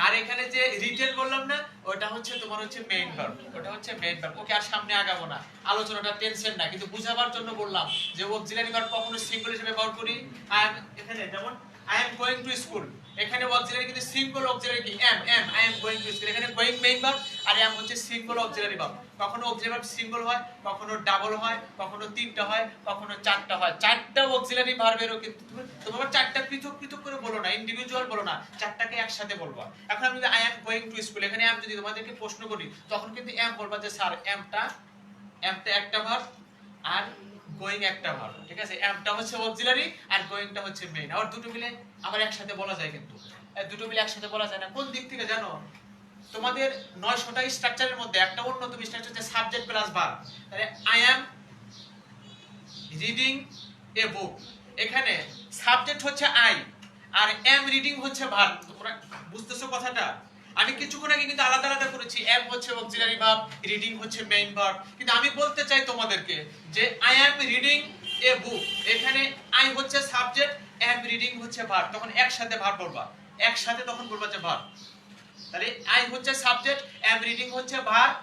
আর এখানে যে রিটেন বললাম না, ওটা হচ্ছে তোমার হচ্ছে মেইন ভার্ব, ওটা হচ্ছে মেইন ভার্ব। ওকে আর সামনে আগাবো না, আলোচনাটা টেনশন না, কিন্তু বুঝাবার জন্য বললাম যে অক্সিলারি ভার্ব কখনো সিঙ্গল হিসেবে ব্যবহার করি। আর এখানে যেমন I am going to school, এখানে অক্সিলারি কিন্তু সিঙ্গল অক্সিলারি কি am, I am going to school, এখানে গোইং মেইন ভার্ব আর এম হচ্ছে সিঙ্গল অক্সিলারি ভার্ব। কখনো অক্সিলারি ভার্ব সিঙ্গল হয়, কখনো ডাবল হয়, কখনো 3টা হয়, কখনো 4টা হয়। 4টা অক্সিলারি ভার্বেরও কিন্তু তোমরা 4টা পৃথক পৃথক করে বলো না, ইন্ডিভিজুয়াল বলো না, 4টাকে একসাথে বলবা। এখন আমি যদি I am going to school, এখানে এম যদি তোমাদেরকে প্রশ্ন করি তখন কিন্তু এম বলবা যে স্যার এমটা একটা ভার্ব আর গোইং একটা ভার্ব, ঠিক আছে? এমটা হচ্ছে অক্সিলারি আর গোইংটা হচ্ছে মেইন। আর দুটো মিলে আবার একসাথে বলা যায়, কিন্তু দুটো মিলে একসাথে বলা যায় না। কোন দিক থেকে জানো? তোমাদের 900টা স্ট্রাকচারের মধ্যে একটা অন্যতম স্ট্রাকচার হচ্ছে সাবজেক্ট প্লাস ভার্ব। তাহলে আই অ্যাম রিডিং এ বুক, এখানে সাবজেক্ট হচ্ছে আই আর এম রিডিং হচ্ছে ভার্ব। তোমরা বুঝতেছো কথাটা? আমি কিছুক্ষণ আগে কিন্তু আলাদা আলাদা করেছি, এম হচ্ছে অক্সিলারি ভার্ব, রিডিং হচ্ছে মেইন ভার্ব। কিন্তু আমি বলতে চাই তোমাদেরকে যে আই অ্যাম রিডিং এ বুক, এখানে আই হচ্ছে সাবজেক্ট, এম রিডিং হচ্ছে ভার্ব। তখন একসাথে ভার্ব বলবা, একসাথে তখন বলবা যে ভার্ব। তাহলে আই হচ্ছে সাবজেক্ট, এম রিডিং হচ্ছে ভার্ব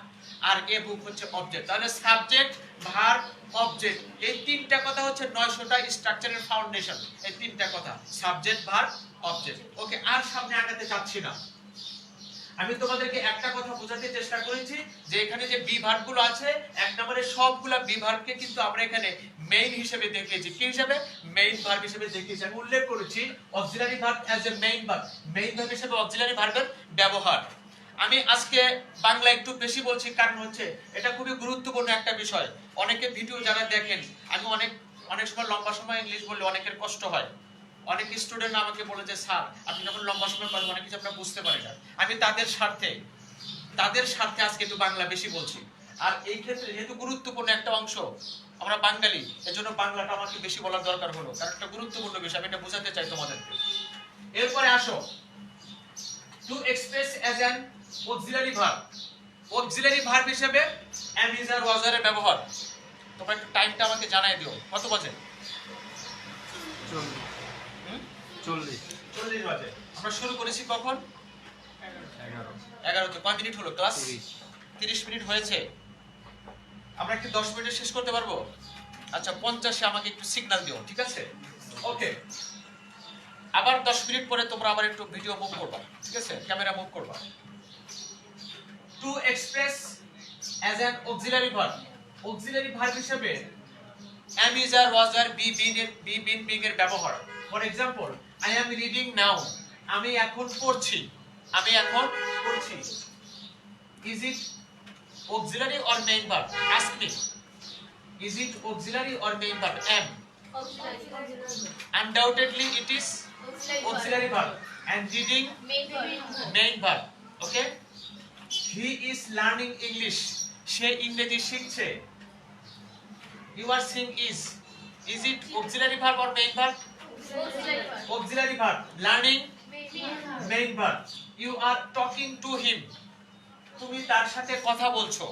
আর এ বুক হচ্ছে অবজেক্ট। তাহলে সাবজেক্ট ভার্ব অবজেক্ট, এই 3টা কথা হচ্ছে 900টা স্ট্রাকচারের ফাউন্ডেশন। এই 3টা কথা সাবজেক্ট ভার্ব অবজেক্ট। ওকে, আর সামনে আগাতে চাচ্ছি না। আমি তোমাদেরকে একটা কথা বোঝাতে চেষ্টা করেছি যে এখানে যে বি ভার্বগুলো আছে, এক নম্বরে সবগুলা বি ভার্বকে কিন্তু আমরা এখানে মেইন হিসেবে দেখিয়েছি। কি হিসেবে? মেইন ভার্ব হিসেবে দেখিয়েছি। আমি উল্লেখ করেছি auxiliary verb as a main verb, main verb হিসেবে অক্সিলারি ভার্বের ব্যবহার। আমি আজকে বাংলা একটু বেশি বলছি, কারণ হচ্ছে এটা খুবই গুরুত্বপূর্ণ একটা বিষয়। অনেকে ভিডিও যারা দেখেন, আমি অনেক সময় লম্বা সময় ইংলিশ বললে অনেকের কষ্ট হয়। অনেক স্টুডেন্ট আমাকে বলে যে স্যার আপনি যখন লম্বা সময় পড়েন অনেক কিছু আমরা বুঝতে পারি না। আমি তাদের স্বার্থে আজকে একটু বাংলা বেশি বলছি। আর এই ক্ষেত্রে যেহেতু গুরুত্বপূর্ণ একটা অংশ, আমরা বাঙালি, এজন্য বাংলাটা আমাকে বেশি বলার দরকার হলো, কারণ একটা গুরুত্বপূর্ণ বিষয়, আমি এটা বোঝাতে চাই তোমাদেরকে। এরপরে আসো two express as an auxiliary verb. Auxiliary verb হিসেবে am is আর was এর ব্যবহার। তোমরা একটু টাইমটা আমাকে জানাই দিও, কত বাজে? 40 বাজে। আমরা শুরু করেছি কখন? 11 তে। কয় মিনিট হলো ক্লাস? 30 মিনিট হয়েছে। আমরা কি 10 মিনিটে শেষ করতে পারবো? আচ্ছা 50-এ আমাকে একটু সিগন্যাল দিও, ঠিক আছে? ওকে, আবার 10 মিনিট পরে তোমরা আবার একটু ভিডিও মুভ করবা, ঠিক আছে? ক্যামেরা মুভ করবা। To express as an auxiliary verb, auxiliary verb হিসেবে am is আর was আর be been being এর ব্যবহার। For example, I am reading now, আমি এখন পড়ছি, আমি এখন পড়ছি। Is it auxiliary or main verb? Ask me. Is it auxiliary or main verb? Am. Undoubtedly it is auxiliary verb. And reading main verb. Okay? He is learning English. সে ইংরেজি শিখছে। You are saying is it auxiliary verb or main verb? Auxiliary verb. Learning main verb. You are talking to him. তুমি তার সাথে কথা বলছো।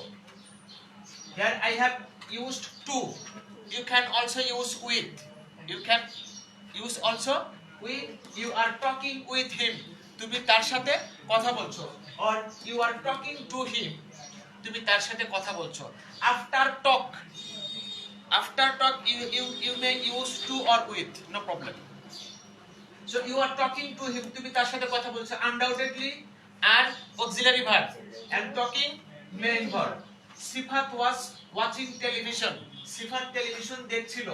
Here I have used to. You can also use with. You can use also with. You are talking with him. তুমি তার সাথে কথা বলছো। Or you are talking to him. তুমি তার সাথে কথা বলছো। After talk. After talk you may use to or with. No problem. So you are talking to him. তুমি তার সাথে কথা বলছো। Undoubtedly and auxiliary verb. And talking main verb. Sifat was watching television. Sifat television দেখছিল।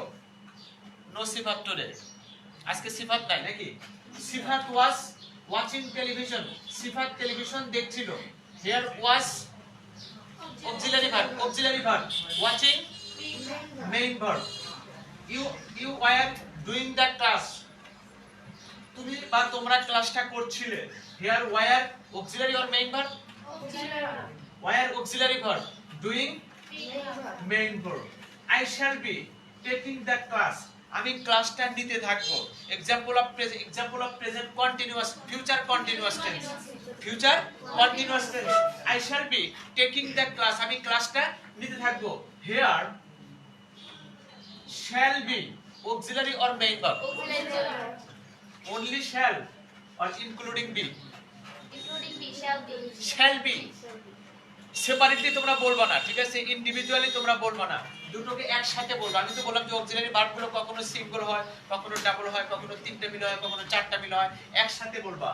No Sifat today. আজকে সিফাত নাই নাকি? Sifat was watching television. Sifat television দেখছিল। Here was auxiliary verb. Auxiliary verb. Watching main verb. You were doing the class. তুমি বা তোমরা ক্লাসটা করছিলে। Here were auxiliary or main verb? Were auxiliary verb. Doing main verb. I shall be taking that class. আমি ক্লাসটা নিতে থাকবো। Example of present continuous, future continuous tense. Future continuous tense. I shall be taking that class. আমি ক্লাসটা নিতে থাকবো। Here shall be auxiliary or main verb? Only shall or including be? Shall be. Separately তোমরা বলবা না, ঠিক আছে? ইন্ডিভিজুয়ালি তোমরা বলবা না, দুটোকে একসাথে বলবা। আমি তো বললাম যে অক্সিলারি ভার্বগুলো কখনো সিঙ্গেল হয়, কখনো ডাবল হয়, কখনো তিনটে মিলে হয়, কখনো চারটা মিলে হয়, একসাথে বলবা।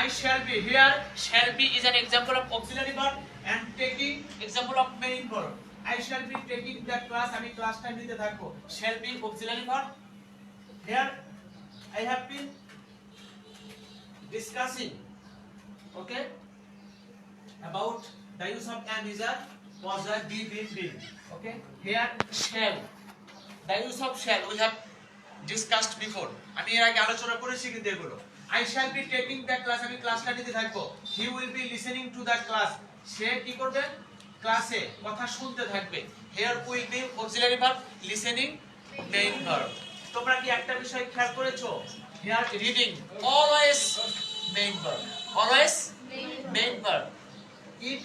I shall be. Here shall be is an example of auxiliary verb and taking example of main verb. I shall be taking that class. আমি ক্লাসটা নিতে থাকবো। Shall be auxiliary verb. Here I have been discussing, okay, about the use of an is a was a be been been. Okay, here shall, the use of shall we have discussed before. আমি এর আগে আলোচনা করেছি কিন্তু এগুলো। I shall be taking the class. আমি ক্লাসটা নিতে থাকবো। He will be listening to the class. সে কি করবে? ক্লাসে কথা শুনতে থাকবে। Here will be auxiliary verb, listening main verb. তোমরা কি একটা বিষয় খেয়াল করেছো? Here reading, always main verb. Always main verb. It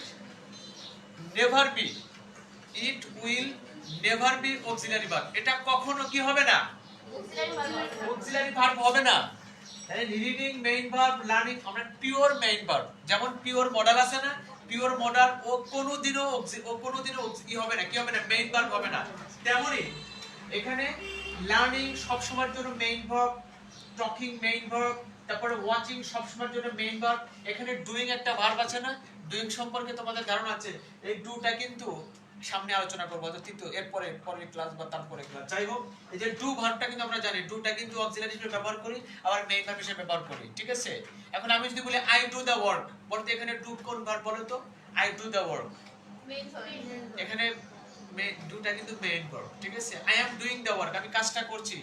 never be. It will never be auxiliary verb. এটা কখনো কি হবে না? auxiliary verb হবে না। তাহলে reading main verb, learning আমরা pure main verb। যেমন pure modal আছে না? pure modal ও কোনোদিনও কি হবে না? কি হবে না? main verb হবে না। তেমনি এখানে learning সব সময়ের জন্য main verb, talking main verb, তারপরে watching সব সময়ের জন্য main verb। এখানে doing একটা ভার্ব আছে না? doing সম্পর্কে তোমাদের ধারণা আছে। এই ডুটা কিন্তু সামনে আলোচনা করব, কিন্তু এরপরে পরের ক্লাস বা তারপরে ক্লাস। যাই হোক, এই যে ডু ভার্বটা কিন্তু আমরা জানি, ডুটা কিন্তু অক্সিলারি হিসেবে ব্যবহার করি, আবার মেইন ভার্ব হিসেবে ব্যবহার করি, ঠিক আছে? এখন আমি যদি বলি আই ডু দ্য ওয়ার্ক, বলতে এখানে ডু কোন ভার্ব বলো তো? I do the work. এখানে ডুটা কিন্তু মেইন ভার্ব, ঠিক আছে? I am doing the work, আমি কাজটা করছি।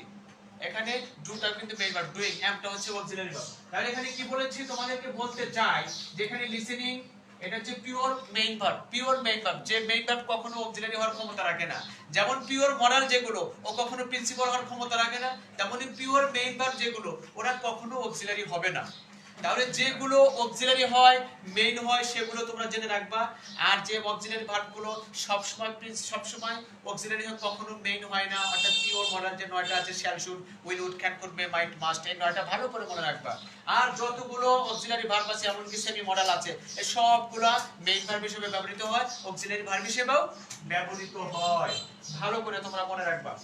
এখানে ডুটা কিন্তু মেইন ভার্ব, ডুইং, অ্যামটা হচ্ছে অক্সিলারি ভার্ব। তাহলে এখানে কি বলেছি তোমাদেরকে বলতে চাই, যেখানে লিসেনিং এটা হচ্ছে pure main verb. Pure main verb, যে মেইন ভার্ব কখনো অক্সিলারি হওয়ার ক্ষমতা রাখে না। যেমন পিওর মডাল যেগুলো ও কখনো প্রিন্সিপাল হওয়ার ক্ষমতা রাখে না, তেমনি পিওর মেইন ভার্ব যেগুলো ওরা কখনো অক্সিলারি হবে না। তাহলে যেগুলো অক্সিলারি হয়, মেইন হয়, সেগুলো তোমরা জেনে রাখবা। আর যে অক্সিলারি ভার্বগুলো সবসময় অক্সিলারি হয়, কখনো মেইন হয় না, অর্থাৎ পিওর মডাল যে নয়টা আছে, shall, should, will, would, can, could, may, might, must, এই নয়টা ভালো করে মনে রাখবা। আর যতগুলো অক্সিলারি ভার্ব আছে, এমনকি সেমি মডাল আছে, এই সবগুলো মেইন ভার্ব হিসেবে ব্যবহৃত হয়, অক্সিলারি ভার্ব হিসেবেও ব্যবহৃত হয়। ভালো করে তোমরা মনে রাখবা।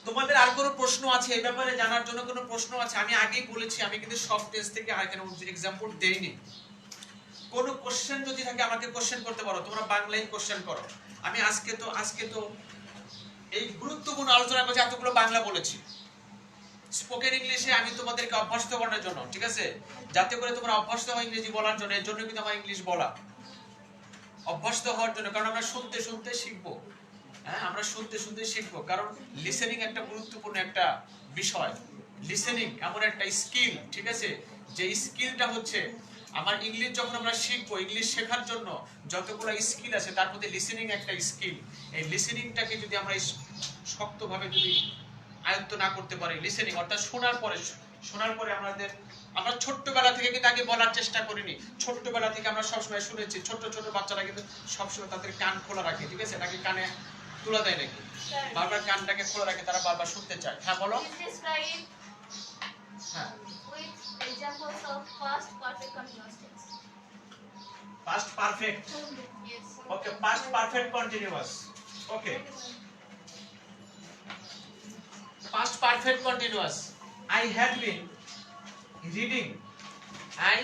তোমাদের আর কোনো প্রশ্ন আছে এই ব্যাপারে জানার জন্য? কোনো প্রশ্ন আছে? আমি আগেই বলেছি, আমি কিন্তু সব টেস্ট থেকে আর এখানে এক্সাম্পল দেইনি। কোনো কোশ্চেন যদি থাকে আমাকে কোশ্চেন করতে পারো, তোমরা বাংলায় কোশ্চেন করো। আমি আজকে তো এই গুরুত্বপূর্ণ আলোচনা করছি, এতগুলো বাংলা বলেছি। স্পোকেন ইংলিশে আমি তোমাদেরকে অভ্যস্ত করার জন্য, ঠিক আছে? যাতে করে তোমরা অভ্যস্ত হও ইংরেজি বলার জন্য, এর জন্য কিন্তু আমার ইংলিশ বলা, অভ্যস্ত হওয়ার জন্য। কারণ আমরা শুনতে শুনতে শিখবো। হ্যাঁ, আমরা শুনতে শুনতে শিখবো। কারণ লিসেনিং একটা গুরুত্বপূর্ণ একটা বিষয়। লিসেনিং এমন একটা স্কিল, ঠিক আছে, যে স্কিলটা হচ্ছে আমার ইংলিশ যখন আমরা শিখবো, ইংলিশ শেখার জন্য যতগুলো স্কিল আছে তার মধ্যে লিসেনিং একটা স্কিল। এই লিসেনিংটাকে যদি আমরা শক্তভাবে যদি আয়ত্ত না করতে পারি, লিসেনিং অর্থাৎ শোনার পরে আমাদের আমরা ছোট্টবেলা থেকে কিন্তু আগে বলার চেষ্টা করিনি। ছোট্টবেলা থেকে আমরা সবসময় শুনেছি ছোট ছোট বাচ্চারা কিন্তু সবসময় তাদের কান খোলা রাখে, ঠিক আছে, নাকি কানে তুলা দেয় নাকি, বারবার কানটাকে খোলা রাখে, তারা বারবার শুনতে চায়। হ্যাঁ বলো। হ্যাঁ, With examples of past perfect continuous tense. Past perfect. Yes. Okay, past perfect continuous. Okay, past perfect continuous. I had been reading. I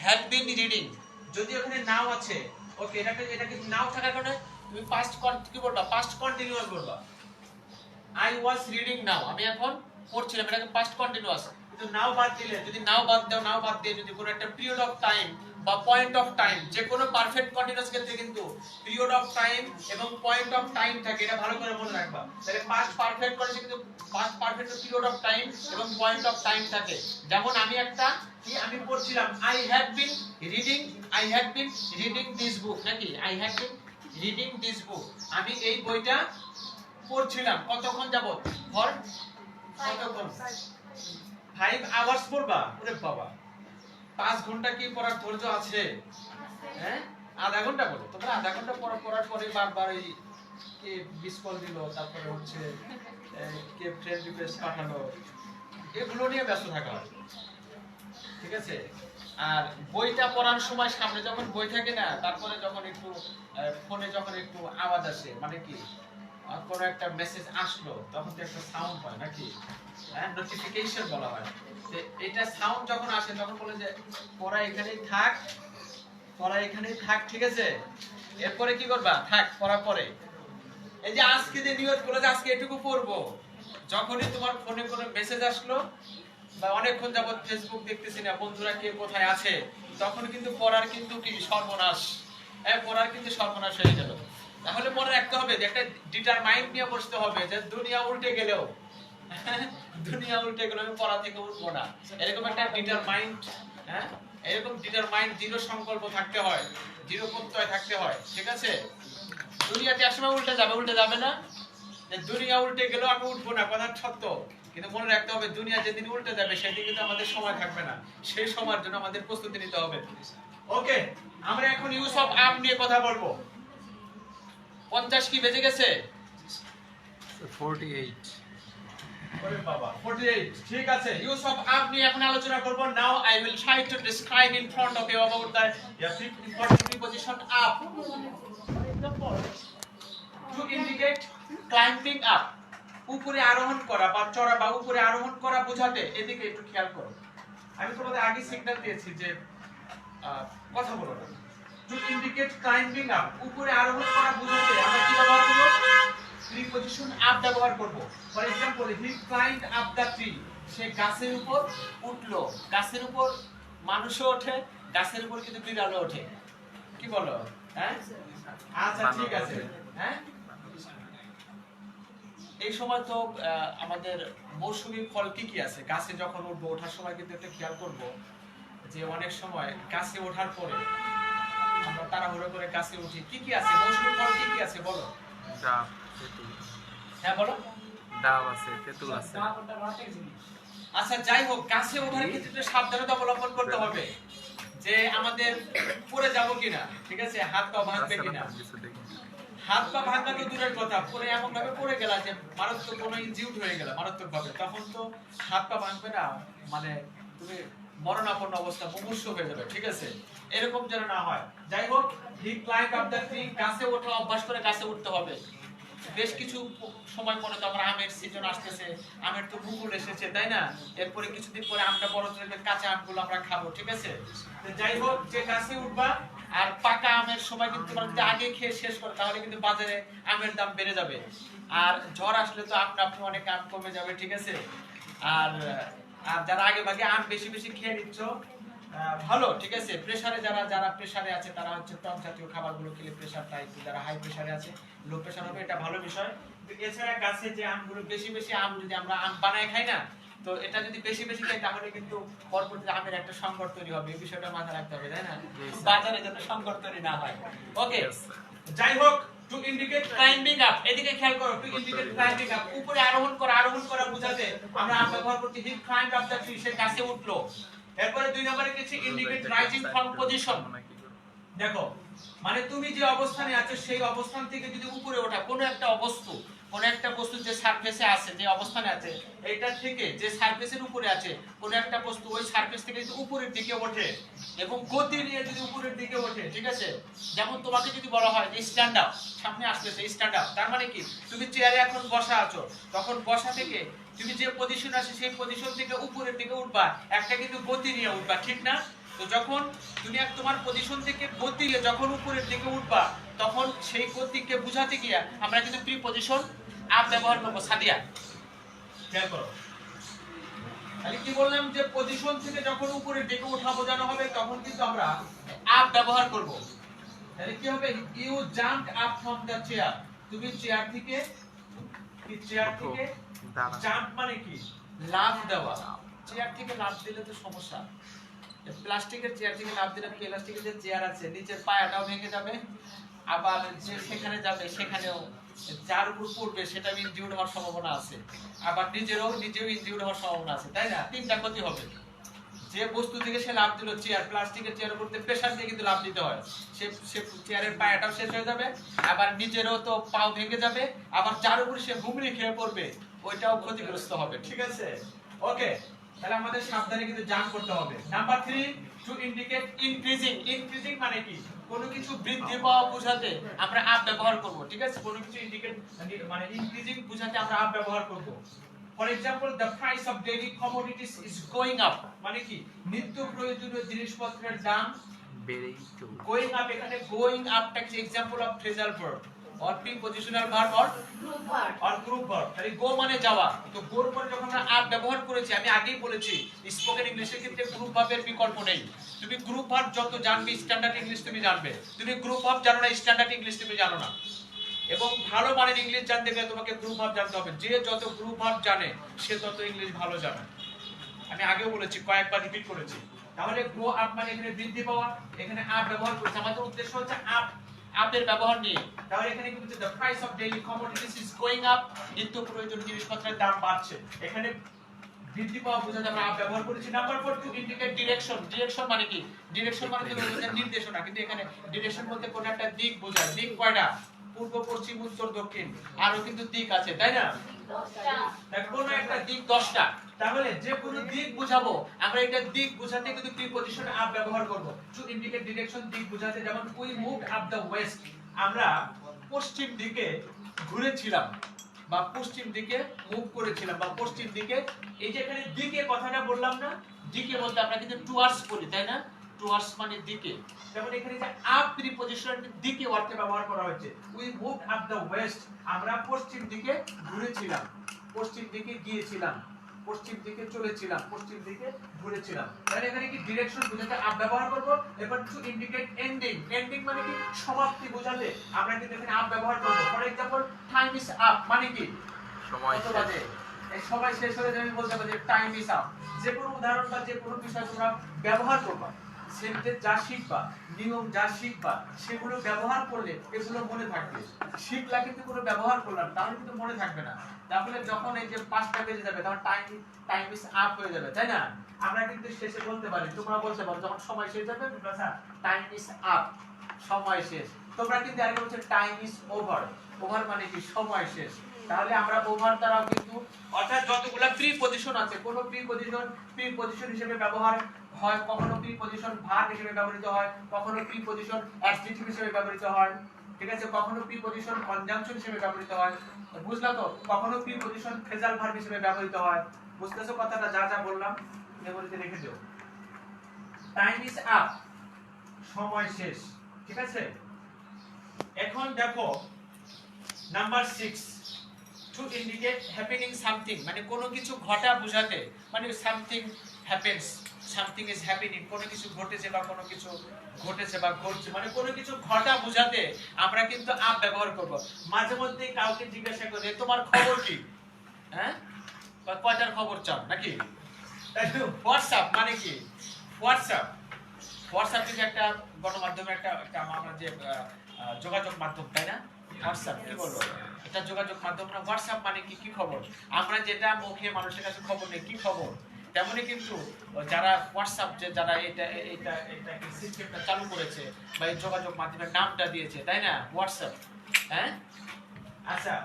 had been reading. যদি ওখানে নাও আছে, ওকে, এটাকে নাও থাকার কারণে তুমি পাস্ট কি বলবা? পাস্ট কন্টিনিউয়াস বলবা। I was reading now, আমি এখন পড়ছিলাম, এটাকে পাস্ট কন্টিনিউয়াস। কিন্তু নাও বাদ দিলে, যদি নাও বাদ দাও, নাও বাদ দিয়ে যদি কোনো একটা পিরিয়ড অফ টাইম বা পয়েন্ট অফ টাইম, যে কোনো পারফেক্ট কন্টিনিউয়াস ক্ষেত্রে কিন্তু পিরিয়ড অফ টাইম এবং পয়েন্ট অফ টাইম থাকে, এটা ভালো করে মনে রাখবা। তাহলে পাস্ট পারফেক্ট করেছে কিন্তু past perfect period of time এবং পয়েন্ট অফ টাইম থাকে। যেমন আমি একটা কি আমি পড়ছিলাম, I had been reading this book, নাকি I had been reading this book, আমি এই বইটা পড়ছিলাম। কতক্ষণ যাবত? ফর কতক্ষণ? 5 আওয়ার্স পড়বা? ওরে বাবা, 5 ঘন্টা কি পড়ার ধৈর্য আছে? হ্যাঁ, আধা ঘন্টা পড়ো তোমরা। আধা ঘন্টা পড়ার পরে বারবার এই কে মিস কল দিল, তারপরে হচ্ছে কে ফ্রেন্ড রিকোয়েস্ট পাঠালো, এগুলো নিয়ে ব্যস্ত থাকা হয়, ঠিক আছে। আর বইটা পড়ার সময় সামনে যখন বই থাকে না, তারপরে যখন একটু ফোনে যখন একটু আওয়াজ আসে, মানে কি কোনো একটা মেসেজ আসলো, তখন তো একটা সাউন্ড হয় নাকি, হ্যাঁ, নোটিফিকেশন বলা হয়। যে এটা সাউন্ড যখন আসে তখন বলে যে পড়া এখানেই থাক, পড়া এখানেই থাক, ঠিক আছে। এরপরে কি করবা? থাক, পড়া পরে। এই যে আজকে যে নিয়ত করলে যে আজকে এটুকু পড়বো, যখনই তোমার ফোনে কোনো মেসেজ আসলো বা অনেকক্ষণ যাবত ফেসবুক দেখতেছি না, বন্ধুরা কে কোথায় আছে, তখন কিন্তু পড়ার কিন্তু কি সর্বনাশ, পড়ার কিন্তু সর্বনাশ হয়ে গেল। তাহলে মনে রাখতে হবে যে একটা ডিটারমাইন্ড নিয়ে বসতে হবে যে দুনিয়া উল্টে গেলেও আমি পড়া থেকে উঠবো না, এরকম একটা ডিটারমাইন্ড, হ্যাঁ, এরকম ডিটারমাইন্ড, দৃঢ় সংকল্প থাকতে হয়, দৃঢ় প্রত্যয় থাকতে হয়, ঠিক আছে। দুনিয়াতে একসময় উল্টে যাবে না, যে দুনিয়া উল্টে গেলেও আমি উঠবো না, কথা সত্য, কিন্তু মনে রাখতে হবে দুনিয়া যেদিন উল্টে যাবে সেদিন কিন্তু আমাদের সময় থাকবে না, সেই সময়ের জন্য আমাদের প্রস্তুতি নিতে হবে। ওকে, আমরা এখন ইউজ অফ আপ নিয়ে কথা বলবো। 50 কি বেজে গেছে? 48 ওরে বাবা, 48, ঠিক আছে। ইউজ অফ আপ নিয়ে এখন আলোচনা করব। Now I will try to describe in front of you about the important preposition up to indicate climbing up, উপরে আরোহণ করা বা চড়া বা উপরে আরোহণ করা বোঝাতে। এদিকে একটু খেয়াল করো, আমি তোমাদের আগে সিগন্যাল দিয়েছি যে কথা বলো না। টু ইন্ডিকেট ক্লাইম্বিং আপ, উপরে আরোহণ করা বোঝাতে আমরা কি ব্যবহার করব? প্রিপজিশন আপ ব্যবহার করব। For example, he climbed up the tree, সে গাছের উপর উঠলো। গাছের উপর মানুষও ওঠে, গাছের উপর কিন্তু বিড়ালও ওঠে, কি বলো? হ্যাঁ, আচ্ছা, ঠিক আছে। হ্যাঁ, এই সময় তো আমাদের মৌসুমী ফল কি কি আছে? গাছে যখন উঠবো, ওঠার সময় কিন্তু একটা খেয়াল করব যে অনেক সময় গাছে ওঠার পরে আমরা তাড়াহুড়ো করে গাছে উঠি, কি কি আছে? মৌসুমী ফল কি কি আছে বলো? ডাব, তেঁতুল। হ্যাঁ বলো। ডাব আছে, তেঁতুল আছে। আচ্ছা, যাই হোক, গাছে ওঠার ক্ষেত্রে সাবধানতা অবলম্বন করতে হবে যে আমাদের পড়ে যাব কিনা, ঠিক আছে, হাত পা ভাঙবে কিনা। হাত পা ভাঙা তো দূরের কথা, পরে এমন ভাবে পড়ে গেল যে মারাত্মক কোনো ইনজিউড হয়ে গেল মারাত্মক ভাবে, তখন তো হাত পা ভাঙবে না, মানে তুমি মরণাপন্ন অবস্থা, মুমূর্ষু হয়ে যাবে, ঠিক আছে। এরকম যেন না হয়। যাই হোক, হি ক্লাইম্ব আপ দ্য ট্রি, গাছে ওঠা অভ্যাস করে গাছে উঠতে হবে। বেশ কিছু সময় পরে তো আমরা আমের সিজন আসতেছে, আমের তো মুকুল এসেছে, তাই না? এরপরে কিছুদিন পরে আমটা বড় হয়ে কাঁচা আমগুলো আমরা খাবো, ঠিক আছে। তো যাই হোক, যে গাছে উঠবা, আর পাকা আমের সময় কিন্তু তোমরা যদি আগে খেয়ে শেষ করো তাহলে কিন্তু বাজারে আমের দাম বেড়ে যাবে, আর ঝড় আসলে তো আপনা আপনি অনেক আম কমে যাবে, ঠিক আছে। আর আর যারা আগে ভাগে আম বেশি বেশি খেয়ে নিচ্ছ, ভালো, ঠিক আছে। প্রেসারে যারা প্রেসারে আছে তারা হচ্ছে টক জাতীয় খাবারগুলো খেলে প্রেসারটা একটু, যারা হাই প্রেসারে আছে, লো প্রেসার হবে, এটা ভালো বিষয়। এছাড়া গাছে যে আমগুলো বেশি বেশি আম যদি আমরা আম বানায় খাই না, তো এটা যদি বেশি বেশি খাই তাহলে কিন্তু পরবর্তীতে আমের একটা সংকট তৈরি হবে, এই বিষয়টা মাথায় রাখতে হবে, তাই না? বাজারে যাতে সংকট তৈরি না হয়। ওকে, যাই হোক, টু ইন্ডিকেট ক্লাইম্বিং আপ, এদিকে খেয়াল করো, টু ইন্ডিকেট ক্লাইম্বিং আপ, উপরে আরোহণ করা বোঝাতে আমরা আপ ব্যবহার করছি। হি ক্লাইম্বড আপ দ্য ট্রি, সে গাছে উঠলো। এরপরে দুই নম্বরে কিছু ইন্ডিকেট রাইজিং ফ্রম পজিশন। দেখো মানে তুমি যে অবস্থানে আছো সেই অবস্থান থেকে যদি উপরে ওঠা, কোনো একটা বস্তু যে সারফেসে আছে, যে অবস্থানে আছে, এটা থেকে যে সারফেসের উপরে আছে কোন একটা বস্তু, ওই সারফেস থেকে যদি উপরের দিকে ওঠে এবং গতি নিয়ে যদি উপরের দিকে ওঠে, ঠিক আছে, যেমন তোমাকে যদি বলা হয় যে স্ট্যান্ড আপ, সামনে আসতেছে স্ট্যান্ড আপ, তার মানে কি তুমি চেয়ারে এখন বসা আছো, তখন বসা থেকে তুমি যে পজিশন আছে সেই পজিশন থেকে উপরের দিকে উঠবা, একটা কিন্তু গতি নিয়ে উঠবা, ঠিক না? তো যখন তুমি তোমার পজিশন থেকে গতি নিয়ে যখন উপরের দিকে উঠবা, তখন সেই গতিকে বোঝাতে গিয়ে আমরা কিন্তু প্রিপজিশন আপ ব্যবহার করব। সাদিয়া খেয়াল করো, তাহলে কি বললাম যে পজিশন থেকে যখন উপরের দিকে ওঠা বোঝানো হবে তখন কিন্তু আমরা আপ ব্যবহার করব। তাহলে কি হবে? You jumped up from the chair, তুমি চেয়ার থেকে জাম্প মানে কি লাফ দেওয়া, চেয়ার থেকে লাফ দিলে তো সমস্যা। প্লাস্টিকের চেয়ার থেকে লাফ দিলে প্লাস্টিকের যে চেয়ার আছে নিচের পায়াটাও ভেঙে যাবে, আবার যে সেখানে যাবে সেখানেও যার উপর পড়বে সেটা ইনজিউর্ড হওয়ার সম্ভাবনা আছে, আবার নিজেও ইনজিউর্ড হওয়ার সম্ভাবনা আছে, তাই না? তিনটা ক্ষতি হবে। যে বস্তু থেকে সে লাফ দিল, চেয়ার, প্লাস্টিকের চেয়ার উপর প্রেসার দিয়ে কিন্তু লাফ দিতে হয়, সে চেয়ারের পায়াটাও শেষ হয়ে যাবে, আবার নিজেরও তো পাও ভেঙে যাবে, আবার যার উপর সে হুমড়ি খেয়ে পড়বে ওইটাও ক্ষতিগ্রস্ত হবে, ঠিক আছে? ওকে, তাহলে আমাদের সাবধানে কিন্তু জাম্প করতে হবে। Number 3, to indicate increasing. Increasing মানে কি? কোনো কিছু বৃদ্ধি পাওয়া বোঝাতে আমরা আপ ব্যবহার করব, ঠিক আছে? কোনো কিছু ইন্ডিকেট মানে ইনক্রিজিং বোঝাতে আমরা আপ ব্যবহার করব। For example the price of daily commodities is going up, মানে কি নিত্য প্রয়োজনীয় জিনিসপত্রের দাম বেড়েই চলছে। going up, এখানে going up টা কি example of phrasal verb or prepositional verb or group verb। তাহলে go মানে যাওয়া, তো গোর পরে যখন আমরা আপ ব্যবহার করেছি, আমি আগেই বলেছি স্পোকেন ইংলিশের ক্ষেত্রে গ্রুপ ভার্বের বিকল্প নেই। তুমি গ্রুপ ভার্ব যত জানবে স্ট্যান্ডার্ড ইংলিশ তুমি জানবে, তুমি গ্রুপ ভার্ব জানো না স্ট্যান্ডার্ড ইংলিশ তুমি জানো না। এবং ভালো মানের ইংলিশ জানতে গেলে তোমাকে গ্রুপ ভার্ব জানতে হবে, যে যত গ্রুপ ভার্ব জানে সে তত ইংলিশ ভালো জানে। আমি আগেও বলেছি, কয়েকবার রিপিট করেছি। তাহলে গ্রো আপ মানে এখানে বৃদ্ধি পাওয়া, এখানে আপ ব্যবহার করেছে, আমাদের উদ্দেশ্য হচ্ছে আপের ব্যবহার নিয়ে। তাহলে এখানে কি বলছে? the price of daily commodities is going up, নিত্য প্রয়োজনীয় জিনিসপত্রের দাম বাড়ছে, এখানে বৃদ্ধি পাওয়া বোঝাতে আমরা আপ ব্যবহার করেছি। Number 4, to indicate direction. Direction মানে কি? ডিরেকশন মানে হলো নির্দেশনা, কিন্তু এখানে ডিরেকশন বলতে কোন একটা দিক বোঝায়। দিক কয়টা? পূর্ব, পশ্চিম, উত্তর, দক্ষিণ, আরো কিন্তু দিক আছে, তাই না? কোন একটা দিক 10টা, তাহলে যে কোনো দিক বুঝাবো আমরা এটা দিক বুঝাতে কিন্তু প্রিপজিশন আপ ব্যবহার করব। টু ইন্ডিকেট ডিরেকশন, দিক বুঝাতে, যেমন we moved up the West, আমরা পশ্চিম দিকে ঘুরেছিলাম বা পশ্চিম দিকে মুভ করেছিলাম বা পশ্চিম দিকে। এই যে এখানে দিকে কথাটা বললাম না, দিকে বলতে আমরা কিন্তু টুয়ার্ডস বলি, তাই না? টুয়ার্ডস মানে দিকে, যেমন এখানে যে আপ প্রিপজিশন দিকে অর্থে ব্যবহার করা হয়েছে। We moved up the West, আমরা পশ্চিম দিকে ঘুরেছিলাম, পশ্চিম দিকে গিয়েছিলাম, পশ্চিম দিকে চলেছিলাম, পশ্চিম দিকে ঘুরেছিলাম। তাহলে এখানে কি ডিরেকশন বোঝাতে আপ ব্যবহার করব। এবার টু ইন্ডিকেট এন্ডিং। এন্ডিং মানে কি? সমাপ্তি বোঝাতে আমরা কিন্তু এখানে আপ ব্যবহার করব। For example time is up মানে কি? সময় শেষ। এই সময় শেষ হলে আমি বলতে পারি যে টাইম ইজ আপ। যে কোনো উদাহরণ বা যে কোনো বিষয় তোমরা ব্যবহার করবা, সেন্টেন্স যা শিখবা, নিয়ম যা শিখবা, সেগুলো ব্যবহার করলে এগুলো মনে থাকবে। শিখলা কিন্তু কোনো ব্যবহার করলাম তাহলে কিন্তু মনে থাকবে না। তাহলে যখন এই যে 5টা বেজে যাবে তখন টাইম ইজ আপ হয়ে যাবে, তাই না? আমরা কিন্তু শেষে বলতে পারি, তোমরা বলতে পারো যখন সময় শেষ যাবে টাইম ইজ আপ, সময় শেষ। তোমরা কিন্তু আরেকটা বলছো টাইম ইজ ওভার। ওভার মানে কি? সময় শেষ। তাহলে আমরা ওভার দ্বারাও কিন্তু, অর্থাৎ যতগুলা প্রিপজিশন আছে, কোন প্রিপজিশন হিসেবে ব্যবহার হয়, কখনো প্রিপজিশন ভার্ব হিসেবে ব্যবহৃত হয়, কখনো প্রিপজিশন অ্যাডজেক্টিভ হিসেবে ব্যবহৃত হয়, ঠিক আছে? কখনো প্রিপজিশন কনজাংশন হিসেবে ব্যবহৃত হয়, বুঝলা তো? কখনো প্রিপজিশন ফ্রেজাল ভার্ব হিসেবে ব্যবহৃত হয়। বুঝতেছো কথাটা? যা যা বললাম মেমোরিতে রেখে দিও। টাইম ইজ আপ, সময় শেষ, ঠিক আছে? এখন দেখো number 6, to indicate happening something, মানে কোনো কিছু ঘটা বোঝাতে, মানে something happens, something is happening, কোনো কিছু ঘটেছে বা কোনো কিছু ঘটেছে বা ঘটছে, মানে কোনো কিছু ঘটা বোঝাতে আমরা কিন্তু আপ ব্যবহার করব। মাঝে মধ্যে কাউকে জিজ্ঞাসা করে তোমার খবর কি, হ্যাঁ, বা কয়টার খবর চাও নাকি? হোয়াটসঅ্যাপ মানে কি? হোয়াটসঅ্যাপ কিন্তু একটা গণমাধ্যমের একটা আমরা যে যোগাযোগ মাধ্যম, তাই না? হোয়াটসঅ্যাপ কি বলবো, এটা যোগাযোগ মাধ্যম না। হোয়াটসঅ্যাপ মানে কি, কি খবর, আমরা যেটা মুখে মানুষের কাছে খবর নেই কি খবর, তেমনি কিন্তু যারা হোয়াটসঅ্যাপ যে যারা এটা এটা এটা সিস্টেমটা চালু করেছে বা এই যোগাযোগ মাধ্যমের নামটা দিয়েছে, তাই না, হোয়াটসঅ্যাপ। হ্যাঁ আচ্ছা,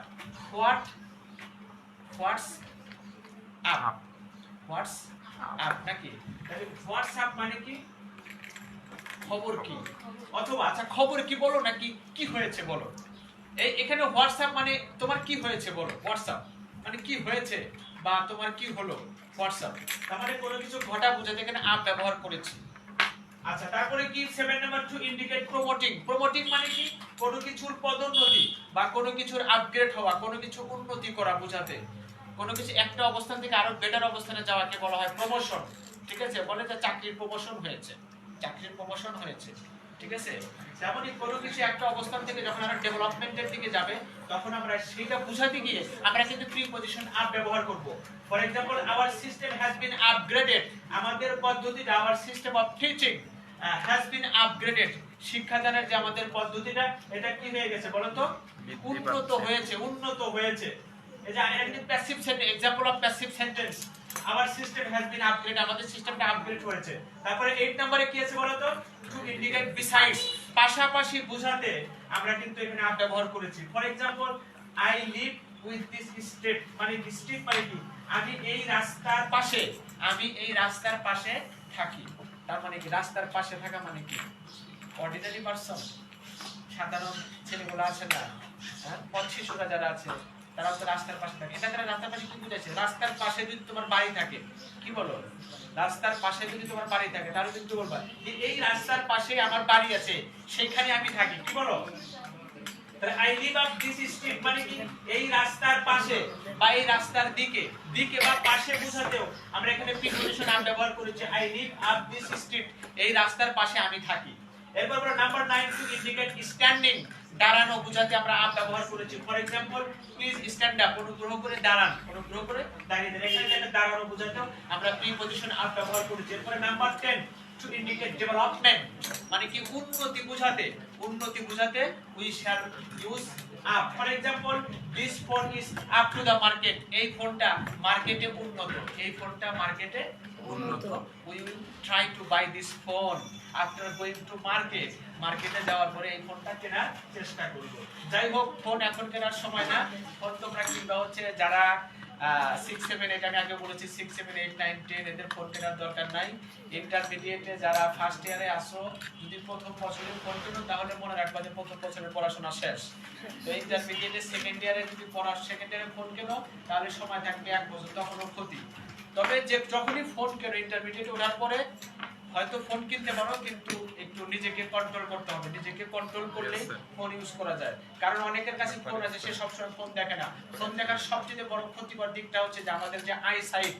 হোয়াটসঅ্যাপ নাকি, তাহলে হোয়াটসঅ্যাপ মানে কি, খবর কি, অথবা আচ্ছা খবর কি বলো নাকি কি হয়েছে বলো। এই এখানে হোয়াটসঅ্যাপ মানে তোমার কি হয়েছে বলো, হোয়াটসঅ্যাপ মানে কি হয়েছে বা তোমার কি হলো, হোয়াটসঅ্যাপ তার মানে কোনো কিছু ঘটা বোঝাতে এখানে আপ ব্যবহার করেছি। আচ্ছা তারপরে কি 7 number to indicate promoting. Promoting মানে কি, কোনো কিছুর পদোন্নতি বা কোনো কিছুর আপগ্রেড হওয়া, কোনো কিছু উন্নতি করা বোঝাতে, কোনো কিছু একটা অবস্থান থেকে আরো বেটার অবস্থানে যাওয়াকে বলা হয় প্রমোশন। ঠিক আছে, বলে যে চাকরির প্রমোশন হয়েছে, চাকরির প্রমোশন হয়েছে। ঠিক আছে, তেমনই কোনো কিছু একটা অবস্থান থেকে যখন আমরা ডেভেলপমেন্টের দিকে যাবে তখন আমরা সেটা বোঝাতে গিয়ে আমরা কিন্তু প্রিপজিশন আপ ব্যবহার করব। For example hour system has been upgraded, আমাদের পদ্ধতিটা, hour system of teaching has been upgraded, শিক্ষাদানের যে আমাদের পদ্ধতিটা এটা কি হয়ে গেছে বলো তো, উন্নত হয়েছে, উন্নত হয়েছে। এই যে একটা passive sentence, example of passive sentence, hour system has been upgrade, আমাদের সিস্টেমটা আপগ্রেড হয়েছে। তারপরে 8 নম্বরে কি আছে বলো তো, টু ইন্ডিকেট বিসাইডস, পাশাপাশি বোঝাতে আমরা কিন্তু এখানে আপ ব্যবহার করেছি। For example I live with this street, মানে স্ট্রিট মানে কি, আমি এই রাস্তার পাশে, আমি এই রাস্তার পাশে থাকি। তার মানে কি, রাস্তার পাশে থাকা মানে কি, অর্ডিনারি পারসন, সাধারণ ছেলেগুলো আছে না, হ্যাঁ পথ শিশুরা যারা আছে তারা তো রাস্তার পাশে থাকে। এটা তারা রাস্তার পাশে কি বুঝাইছে, রাস্তার পাশে যদি তোমার বাড়ি থাকে, কি বলো, রাস্তার পাশে যদি তোমার বাড়ি থাকে তাহলে কিন্তু বলবা যে এই রাস্তার পাশে আমার বাড়ি আছে, সেখানে আমি থাকি, কি বলো। তাহলে I live up this street মানে কি, এই রাস্তার পাশে বা এই রাস্তার দিকে, দিকে বা পাশে বোঝাতেও আমরা এখানে প্রিপজিশন আপ ব্যবহার করেছি, I live up this street, এই রাস্তার পাশে আমি থাকি। এরপর আমরা নাম্বার 9 টু ইন্ডিকেট স্ট্যান্ডিং, দাঁড়ানো বোঝাতে আমরা আপ ব্যবহার করেছি। For example please stand up, অনুগ্রহ করে দাঁড়ান, অনুগ্রহ করে দাঁড়িয়ে যান, এখানে যেটা দাঁড়ানো বোঝাতেও আমরা প্রিপজিশন আপ ব্যবহার করেছি। এরপর নাম্বার 10 টু ইন্ডিকেট ডেভেলপমেন্ট, মানে কি উন্নতি বোঝাতে, উন্নতি বোঝাতে we shall use up. For example this phone is up to the market, এই ফোনটা মার্কেটে উন্নত, এই ফোনটা মার্কেটে উন্নত। We will try to buy this phone after going to market, মার্কেটে যাওয়ার পরে এই ফোনটা কেনার চেষ্টা করব। যাই হোক, ফোন এখন কেনার সময় না, ফোন তোমরা কিনবা হচ্ছে যারা 6, 7, 8, আমি আগে বলেছি 6, 7, 8, 9, 10 এদের ফোন কেনার দরকার নাই। ইন্টারমিডিয়েটে যারা ফার্স্ট ইয়ারে আসো, যদি প্রথম বছরে ফোন কেনো তাহলে মনে রাখবা যে প্রথম বছরের পড়াশোনা শেষ। তো ইন্টারমিডিয়েটে সেকেন্ড ইয়ারে যদি সেকেন্ড ইয়ারে ফোন কেনো তাহলে সময় থাকবে 1 বছর, তখনও ক্ষতি। তবে যে যখনই ফোন কেনো ইন্টারমিডিয়েটে ওঠার পরে হয়তো ফোন কিনতে পারো, কিন্তু একটু নিজেকে কন্ট্রোল করতে হবে, নিজেকে কন্ট্রোল করলে ফোন ইউজ করা যায়। কারণ অনেকের কাছে ফোন আছে, সে সবসময় ফোন দেখে না। ফোন দেখার সবচেয়ে বড় ক্ষতিকর দিকটা হচ্ছে যে আমাদের যে আই সাইট,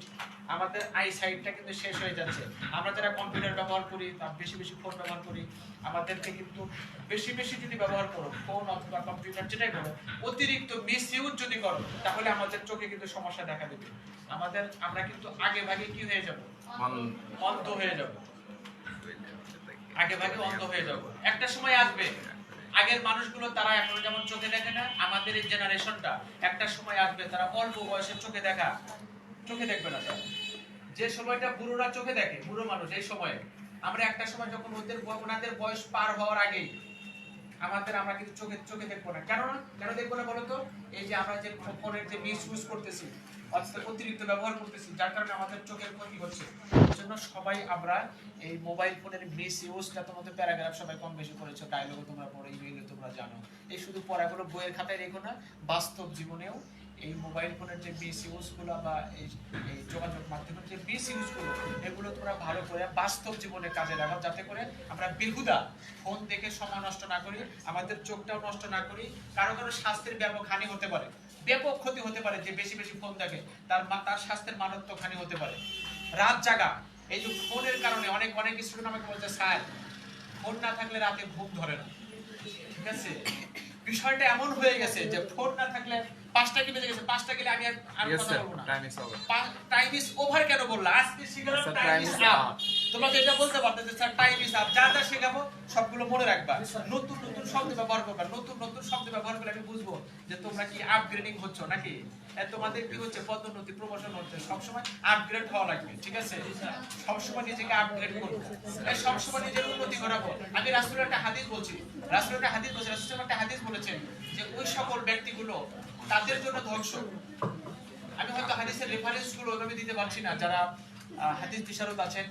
আমাদের আই সাইটটা কিন্তু শেষ হয়ে যাচ্ছে। আমরা যারা কম্পিউটার ব্যবহার করি, তার বেশি বেশি ফোন ব্যবহার করি, আমাদেরকে কিন্তু বেশি বেশি যদি ব্যবহার করো ফোন অথবা কম্পিউটার যেটাই করো, অতিরিক্ত মিস ইউজ যদি করো তাহলে আমাদের চোখে কিন্তু সমস্যা দেখা দেবে। আমরা কিন্তু আগে ভাগে কি হয়ে যাব, অন্ধ হয়ে যাব, আগে ভাগে অন্ধ হয়ে যাব। একটা সময় আসবে, আগের মানুষগুলো তারা এখনো যেমন চোখে দেখে না, আমাদের এই জেনারেশনটা একটা সময় আসবে তারা অল্প বয়সে চোখে দেখবে না। তারা যে সময়টা বুড়োরা চোখে দেখে, বুড়ো মানুষ, এই সময়ে আমরা একটা সময় যখন ওনাদের বয়স পার হওয়ার আগেই আমরা কিন্তু চোখে দেখবো না। কেন দেখবো না বলতো, এই যে আমরা যে ফোনের যে মিস ইউজ করতেছি, অতিরিক্ত ব্যবহার করতেছি, যার কারণে আমাদের চোখের ক্ষতি হচ্ছে। এর জন্য সবাই আমরা এই মোবাইল ফোনের মিস ইউজটা, তোমাদের প্যারাগ্রাফ সবাই কম বেশি করেছো, ডায়লগও তোমরা পড়ো, ইমেইলে তোমরা জানো। এই শুধু পড়াগুলো বইয়ের খাতায় রেখো না, বাস্তব জীবনেও এই মোবাইল ফোনের যে মিস ইউজগুলো বা এই যোগাযোগ মাধ্যমের যে মিস ইউজগুলো, এগুলো তোমরা ভালো করে বাস্তব জীবনে কাজে লাগাও, যাতে করে আমরা বেহুদা ফোন দেখে সময় নষ্ট না করি, আমাদের চোখটাও নষ্ট না করি। কারো স্বাস্থ্যের ব্যাপক হানি হতে পারে, ব্যাপক ক্ষতি হতে পারে, যে বেশি বেশি ফোন দেখে তার স্বাস্থ্যের মারাত্মক হানি হতে পারে। রাত জাগা, এই যে ফোনের কারণে অনেক স্টুডেন্ট আমাকে বলছে, স্যার ফোন না থাকলে রাতে ঘুম ধরে না। ঠিক আছে, বিষয়টা এমন হয়ে গেছে যে ফোন না থাকলে 5টা কি বেজে গেছে, 5টা গেলে আমি আর কথা বলবো না। টাইম ইজ ওভার কেন বললা, আজকে শিখালাম টাইম ইজ আপ। তোমরা তো এটা বলতে পারতে যে স্যার টাইম ইজ আপ, যা যা শেখাবো সবগুলো মনে রাখবা, নতুন নতুন শব্দ ব্যবহার করবা, নতুন নতুন শব্দ ব্যবহার করলে আমি বুঝবো যে তোমরা কি আপগ্রেডিং হচ্ছ নাকি তোমাদের কি হচ্ছে, পদোন্নতি প্রমোশন হচ্ছে, সবসময় আপগ্রেড হওয়া লাগবে, ঠিক আছে? সবসময় নিজেকে আপগ্রেড করবো, সবসময় নিজের উন্নতি করাবো। আমি রাসূলের একটা হাদিস বলছি, রাসূল একটা হাদিস বলেছেন যে ওই সকল ব্যক্তিগুলো তাদের জন্য ধ্বংস। আমি হয়তো হাদিসের রেফারেন্স গুলো ওইভাবে দিতে পারছি না, যারা হাদিস বিশারদ আছেন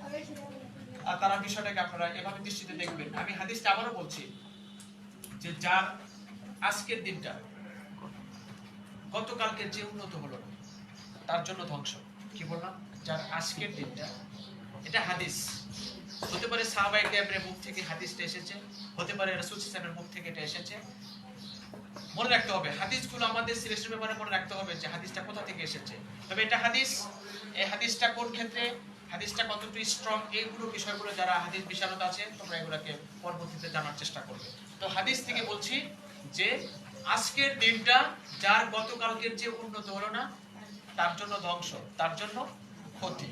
তারা বিষয়টাকে আপনারা এভাবে দৃষ্টিতে দেখবেন। আমি হাদিসটা আবারও বলছি যে যার আজকের দিনটা গতকালকের যে উন্নত হলো না তার জন্য ধ্বংস। কি বললাম? যার আজকের দিনটা, এটা হাদিস, হতে পারে সাহাবায়ে কেরামের মুখ থেকে হাদিসটা এসেছে, হতে পারে রাসূল সাল্লাল্লাহু আলাইহি ওয়াসাল্লামের মুখ থেকে এটা এসেছে। মনে রাখতে হবে হাদিসগুলো আমাদের সিলেক্টের ব্যাপারে মনে রাখতে হবে যে হাদিসটা কোথা থেকে এসেছে। তবে এটা হাদিস, এই হাদিসটা কোন ক্ষেত্রে, হাদিসটা কতটুকু স্ট্রং, এইগুলো বিষয়গুলো যারা হাদিস বিশারদ আছে তোমরা এগুলোকে পরবর্তীতে জানার চেষ্টা করবে। তো হাদিস থেকে বলছি যে আজকের দিনটা যার গতকালকের যে উন্নত হলো না তার জন্য ধ্বংস, তার জন্য ক্ষতি।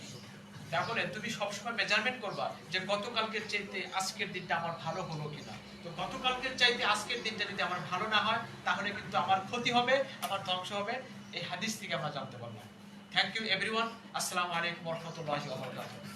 তাহলে তুমি সবসময় মেজারমেন্ট করবা যে গতকালকের চাইতে আজকের দিনটা আমার ভালো হলো কিনা। তো গতকালকের চাইতে আজকের দিনটা যদি আমার ভালো না হয় তাহলে কিন্তু আমার ক্ষতি হবে, আমার ধ্বংস হবে। এই হাদিস থেকে আমরা জানতে পারলাম। Thank you everyone. আসসালামু আলাইকুম ওয়া রাহমাতুল্লাহি ওয়া বারাকাতুহু।